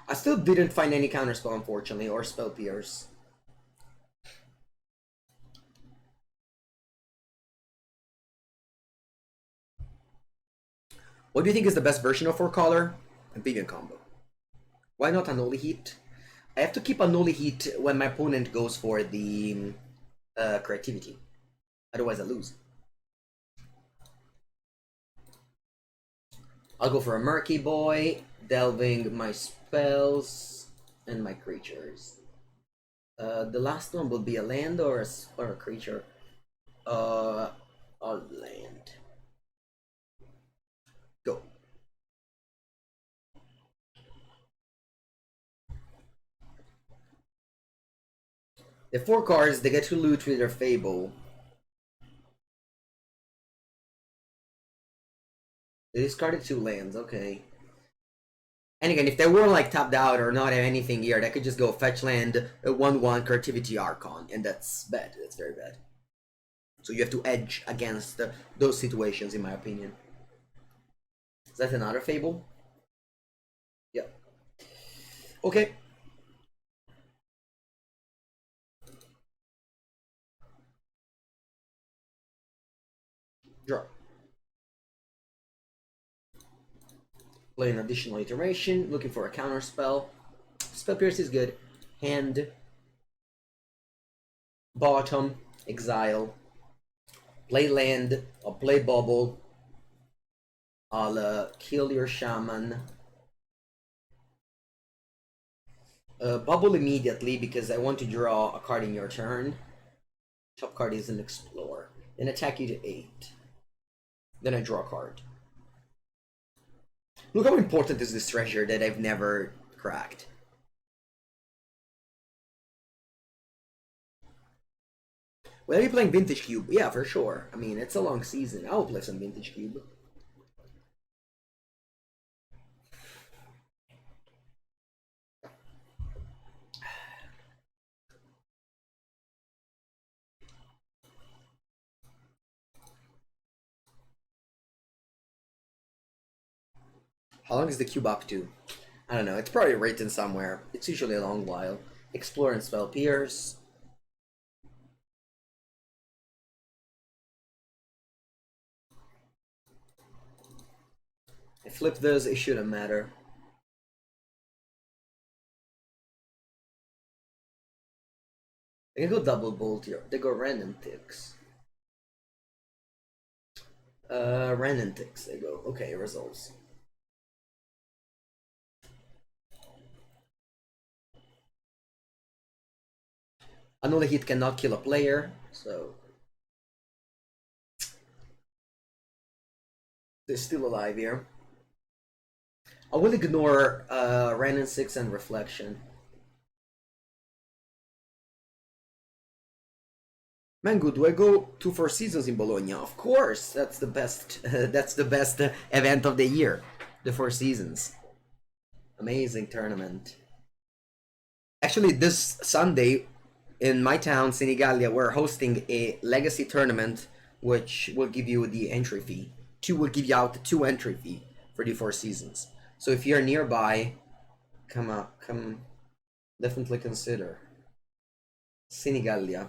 I still didn't find any counterspell, unfortunately, or spell pierce. What do you think is the best version of 4-color? A vegan combo. Why not Unholy Heat? I have to keep Unholy Heat when my opponent goes for the creativity. Otherwise I lose. I'll go for a Murky Boy, delving my spells and my creatures. The last one will be a land or a creature. A land. Go. The 4 cards, they get to loot with their Fable. They discarded 2 lands, okay. And again, if they were like tapped out or not have anything here, they could just go fetch land, a 1/1 Creativity Archon, and that's bad. That's very bad. So you have to edge against those situations, in my opinion. Is that another Fable? Yeah. Okay. Draw. Play an additional iteration, looking for a counterspell. Spell Pierce is good. Hand. Bottom. Exile. Play land. I'll play Bauble. I'll kill your Shaman. Bauble immediately because I want to draw a card in your turn. Top card is an Explore. Then attack you to 8. Then I draw a card. Look how important is this treasure that I've never cracked. Will I be playing Vintage Cube? Yeah, for sure. I mean, it's a long season. I'll play some Vintage Cube. How long is the cube up to? I don't know. It's probably written somewhere. It's usually a long while. Explore and Spell Pierce. I flip those, it shouldn't matter. I can go double bolt here. They go random ticks. Random ticks, they go. Okay, resolves. Unholy Heat cannot kill a player, so They're still alive here. I will ignore Ren and 6 and Reflection. Mango, do I go to Four Seasons in Bologna? Of course, that's the best. That's the best event of the year, the Four Seasons. Amazing tournament. Actually, this Sunday in my town, Senigallia, we're hosting a legacy tournament, which will give you the entry fee. Will give you out the 2 entry fee for the Four Seasons. So if you're nearby, come definitely consider. Senigallia.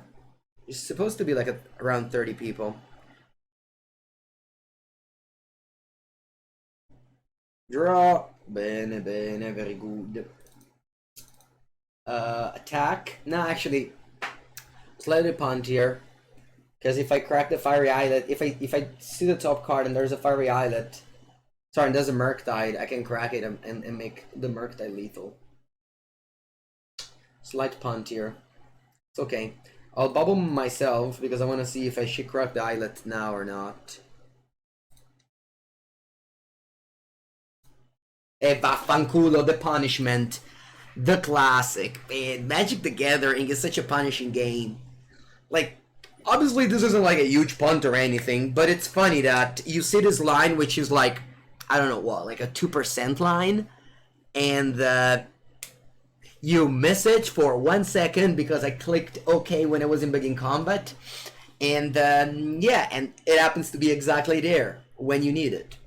It's supposed to be like around 30 people. Draw. Bene, bene, very good. Attack. No, actually, slightly punt here. Because if I crack the Fiery Islet, if I see the top card and there's a Fiery Islet, sorry, and there's a Murktide, I can crack it and make the Murktide lethal. Slight punt here. It's okay. I'll bubble myself because I want to see if I should crack the Islet now or not. E vaffanculo, the punishment. The classic. Man, Magic the Gathering is such a punishing game. Like, obviously this isn't like a huge punt or anything, but it's funny that you see this line which is like, I don't know what, like a 2% line, and you miss it for 1 second because I clicked OK when I was in begin combat, and yeah, and it happens to be exactly there when you need it.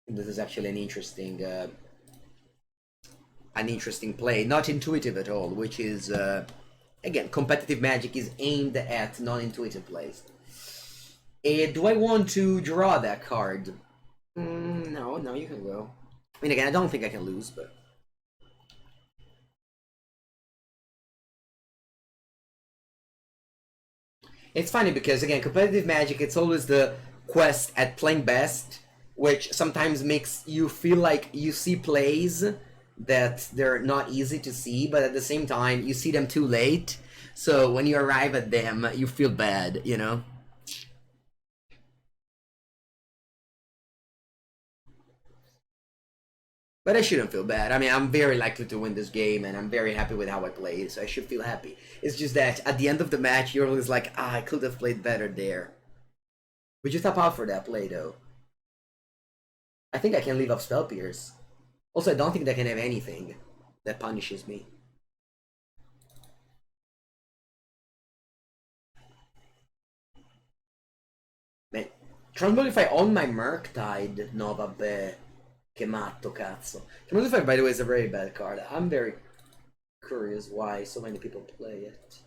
This is actually an interesting play, not intuitive at all, which is again, competitive Magic is aimed at non-intuitive plays. Do I want to draw that card? No, you can go. I mean, again, I don't think I can lose, but it's funny because, again, competitive Magic, it's always the quest at playing best, which sometimes makes you feel like you see plays that they're not easy to see, but at the same time, you see them too late. So when you arrive at them, you feel bad, you know? But I shouldn't feel bad. I mean, I'm very likely to win this game, and I'm very happy with how I played, so I should feel happy. It's just that at the end of the match, you're always like, I could have played better there. Would you tap out for that play, though? I think I can leave up Spell Pierce. Also, I don't think they can have anything that punishes me. Man, Tron, if I own my Murktide, no vabbè. Che matto, cazzo. Tron, by the way, is a very bad card. I'm very curious why so many people play it.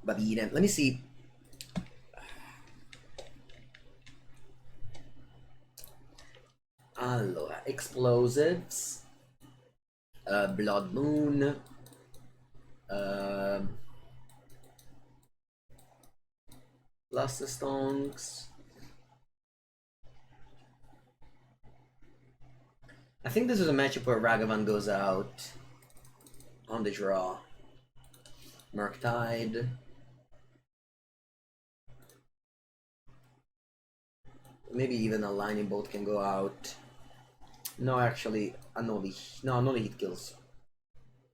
Babine. Let me see. Allora, Explosives. Blood Moon. Flusterstorms. I think this is a matchup where Ragavan goes out on the draw. Murktide. Maybe even a Lightning Bolt can go out. No, actually, Unholy Heat kills.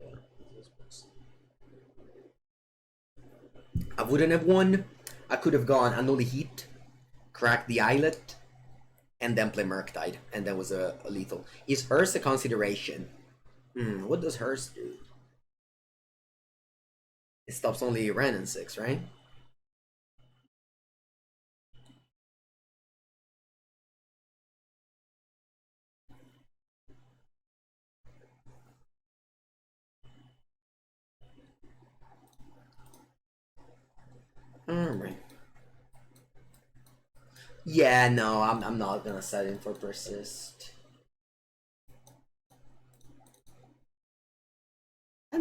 Yeah. I wouldn't have won. I could have gone Unholy Heat, cracked the Islet, and then play Murktide, and that was a lethal. Is Hearse a consideration? What does Hearse do? It stops only Ren and 6, right? Alright. Yeah, no, I'm not gonna set in for Persist.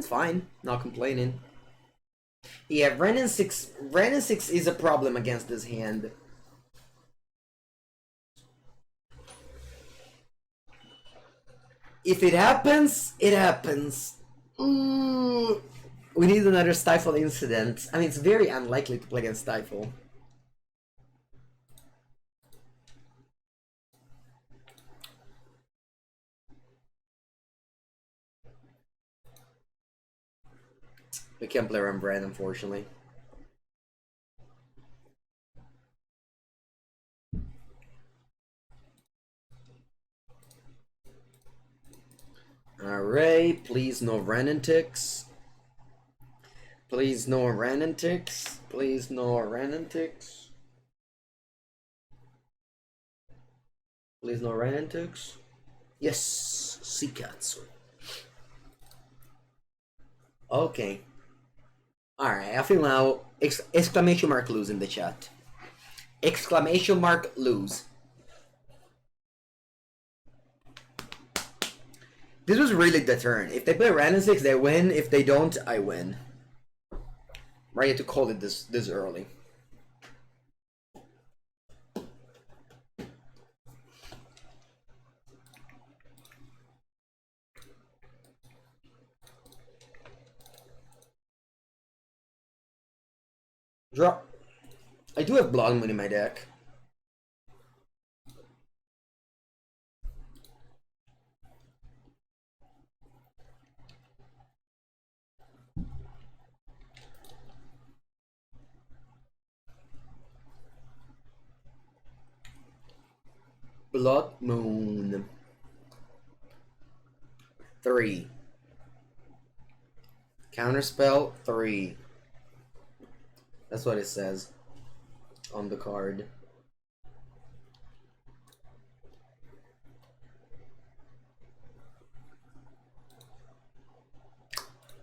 Hand's fine. Not complaining. Yeah, Renin 6 is a problem against this hand. If it happens, it happens. Ooh. We need another Stifle incident. I mean, it's very unlikely to play against Stifle. We can't play around Brand, unfortunately. Alright, please no Renantics. Please no Renantics. Please no Renantics. Please no Renantics. Yes, Seekatsu. Okay. Alright, I feel now exclamation mark lose in the chat. Exclamation mark lose. This was really the turn. If they play random 6, they win. If they don't, I win. Ready to call it this early. Drop. I do have Blood Moon in my deck. Blood Moon. 3. Counterspell 3. That's what it says on the card.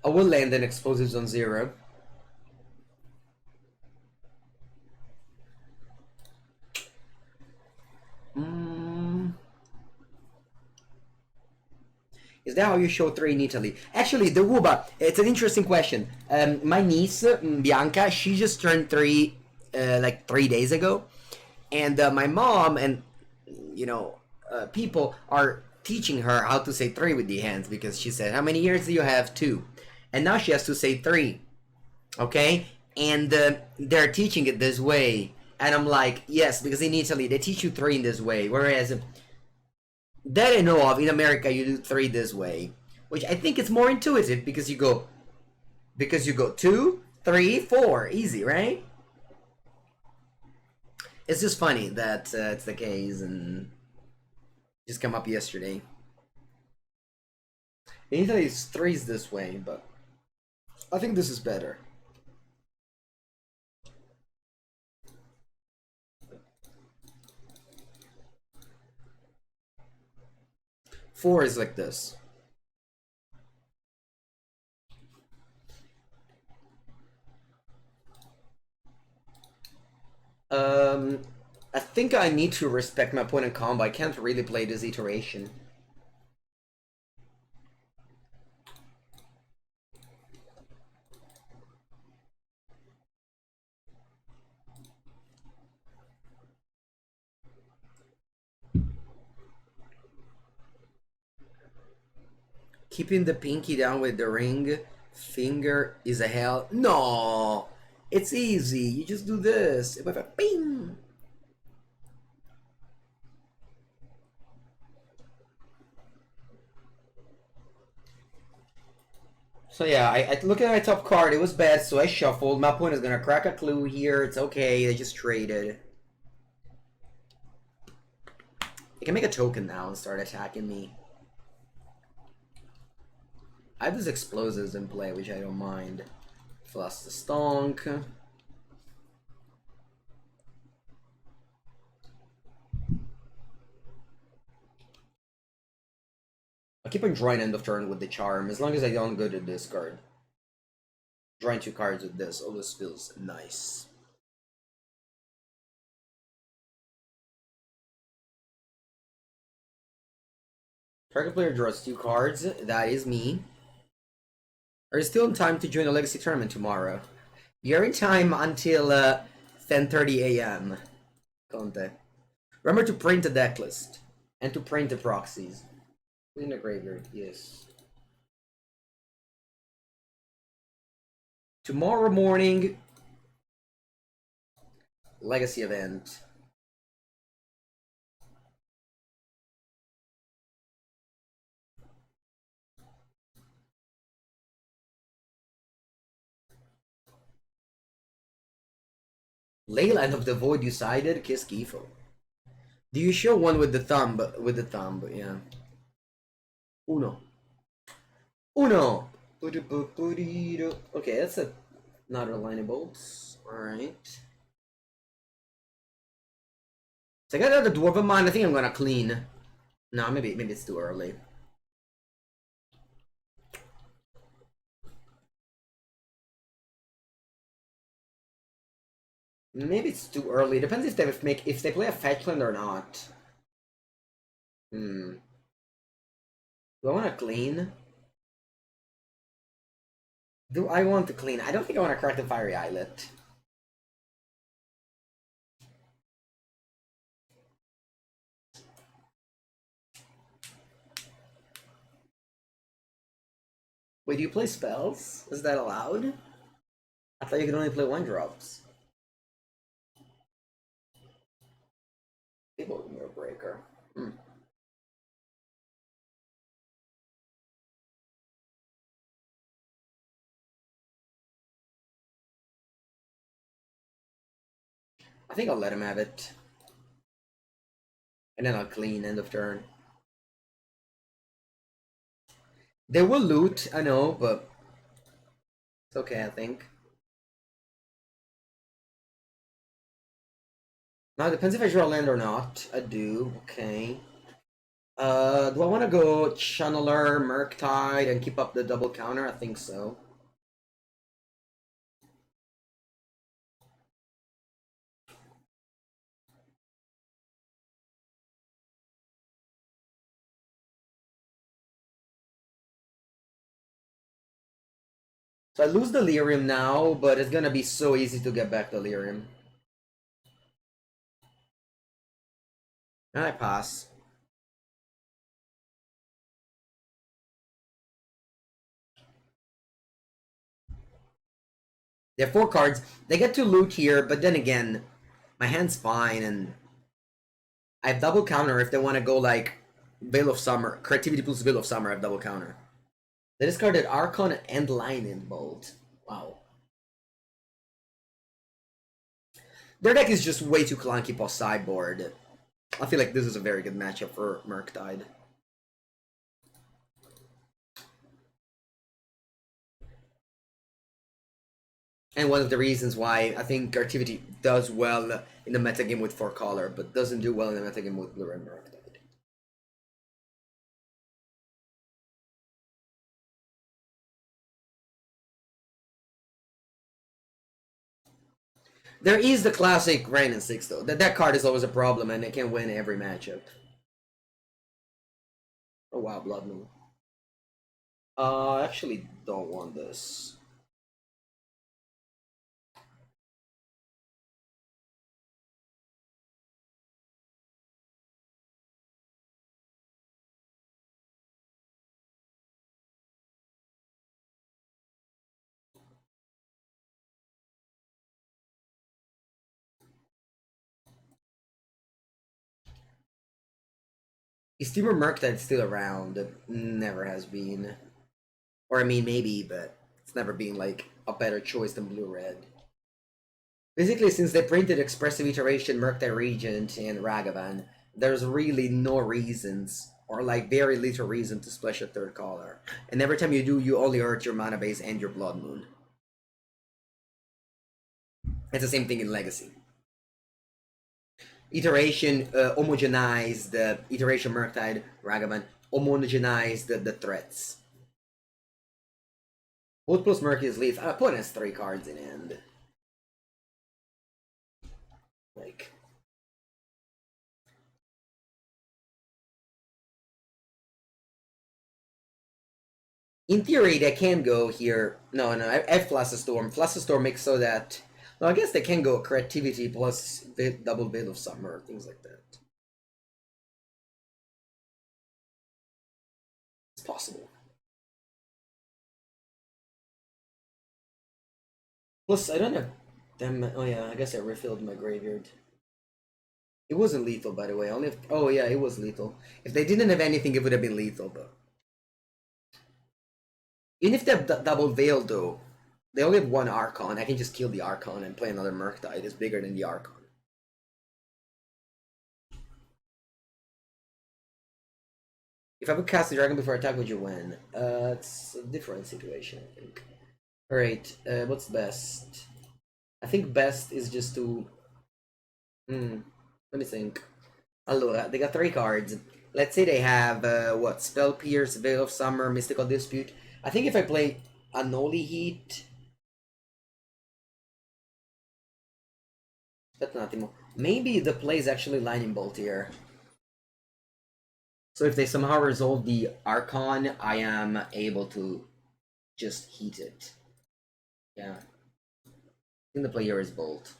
I will land and explosives on 0. Is that how you show 3 in Italy? Actually, the Wuba, it's an interesting question. My niece, Bianca, she just turned 3 like 3 days ago. And my mom and, you know, people are teaching her how to say 3 with the hands, because she said, how many years do you have? 2. And now she has to say 3. Okay? And they're teaching it this way. And I'm like, yes, because in Italy, they teach you 3 in this way. Whereas, that I know of, in America, you do 3 this way. Which I think is more intuitive, because you go 2, 3, 4. Easy, right? It's just funny that it's the case, and just come up yesterday. In Italy, it's 3s this way, but I think this is better. Four is like this. I think I need to respect my opponent combo. I can't really play this iteration. Keeping the pinky down with the ring finger is a hell. No! It's easy. You just do this. With a bing! So yeah, I look at my top card. It was bad, so I shuffled. My opponent is gonna crack a clue here. It's okay. They just traded. They can make a token now and start attacking me. I have these explosives in play, which I don't mind. Flusterstorm. I keep on drawing end of turn with the charm, as long as I don't go to discard. Drawing 2 cards with this always feels nice. Target player draws 2 cards. That is me. Are you still in time to join the Legacy Tournament tomorrow? You're in time until 10:30 a.m. Conte. Remember to print the deck list. And to print the proxies. In the graveyard, yes. Tomorrow morning, Legacy event. Leyland of the Void decided, Kiss Kifo. Do you show one with the thumb? With the thumb, yeah. Uno. Uno! Okay, that's another line of bolts. Alright. So I got another Dwarven Mine. I think I'm gonna clean. No, maybe it's too early. Maybe it's too early. Depends if they play a fetchland or not. Do I want to clean? Do I want to clean? I don't think I want to crack the Fiery Islet. Wait, do you play spells? Is that allowed? I thought you could only play 1-drops. People Mirror Breaker. I think I'll let him have it. And then I'll clean end of turn. They will loot, I know, but it's okay, I think. Now it depends if I draw land or not. I do, okay. Do I want to go Channeler, Murktide, and keep up the double counter? I think so. So I lose the Lyrium now, but it's gonna be so easy to get back the Lyrium. And I pass. They have 4 cards. They get to loot here, but then again, my hand's fine, and I have double counter if they want to go like Veil of Summer. Creativity plus Veil of Summer, I have double counter. They discarded Archon and Lightning Bolt. Wow. Their deck is just way too clunky post sideboard. I feel like this is a very good matchup for Murktide. And one of the reasons why I think Activity does well in the metagame with 4 color, but doesn't do well in the metagame with Blue and Murktide. There is the classic Rain and 6 though. That card is always a problem and it can win every matchup. Oh wow, Blood Moon. I actually don't want this. Is Steamer Murktide still around? Never has been. Or I mean maybe, but it's never been like a better choice than Blue-Red. Basically, since they printed Expressive Iteration, Murktide Regent, and Ragavan, there's really no reasons, or like very little reason to splash a 3rd color. And every time you do, you only hurt your mana base and your Blood Moon. It's the same thing in Legacy. Iteration homogenized the Iteration Murktide, Ragavan, homogenized the threats. Both plus Murky's Leaf. Opponent has 3 cards in hand. Like. In theory, they can go here. No, I have Flusterstorm. Flusterstorm makes so that... Well, I guess they can go Creativity plus double Veil of Summer, things like that. It's possible. Plus, I don't have them. Oh yeah, I guess I refilled my graveyard. It wasn't lethal, by the way. Only if, oh yeah, it was lethal. If they didn't have anything, it would have been lethal, but even if they have double Veil, though, they only have one Archon. I can just kill the Archon and play another Murktide. It's bigger than the Archon. If I would cast the dragon before attack, would you win? It's a different situation, I think. Alright, what's best? I think best is just to... let me think. Allora, they got 3 cards. Let's say they have, what? Spell Pierce, Veil of Summer, Mystical Dispute. I think if I play Unholy Heat... That's nothing more. Maybe the play is actually Lightning Bolt here. So if they somehow resolve the Archon, I am able to just heat it. Yeah. I think the play here is Bolt.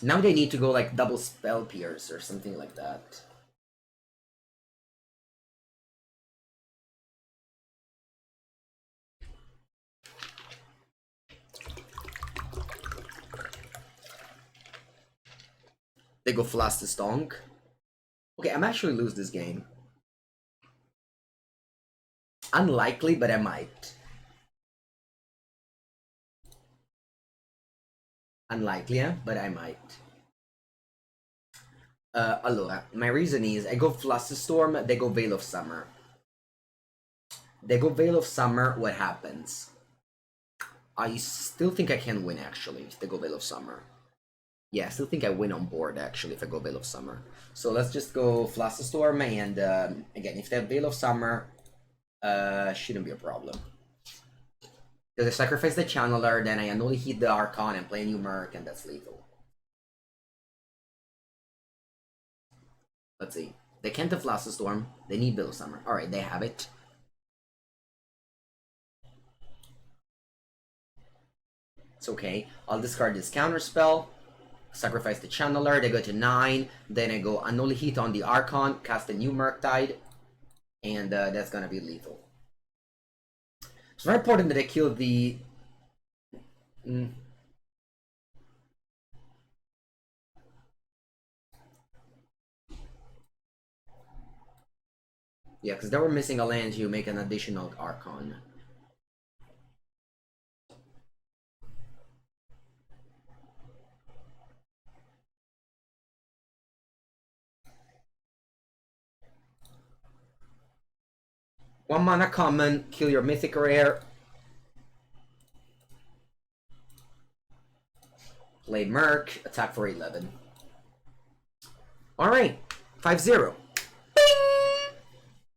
Now they need to go like double Spell Pierce or something like that. They go Flusterstorm. Okay, I might actually lose this game. Unlikely, but I might. Unlikely, yeah, but I might. Allora, my reason is I go Flusterstorm, they go Veil of Summer. They go Veil of Summer, what happens? I still think I can win, actually, if they go Veil of Summer. Yeah, I still think I win on board, actually, if I go Veil of Summer. So let's just go Flusterstorm, and again, if they have Veil of Summer, shouldn't be a problem. Because I sacrifice the Channeler, then I Unholy Heat the Archon and play a new Merc, and that's lethal. Let's see. They can't have Flusterstorm, they need Veil of Summer. Alright, they have it. It's okay. I'll discard this Counterspell. Sacrifice the Channeler, they go to 9, then I go Unholy Heat on the Archon, cast a new Murktide, and that's gonna be lethal. It's very important that I kill the... Yeah, because they were missing a land, you make an additional Archon. One mana common, kill your mythic rare. Play Merc, attack for 11. Alright, 5-0.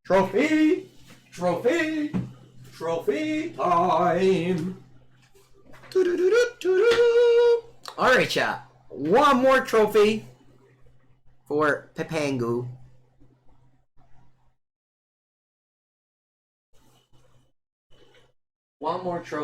Trophy! Trophy! Trophy time! Alright, chat. One more trophy for Pepangu. One more trophy.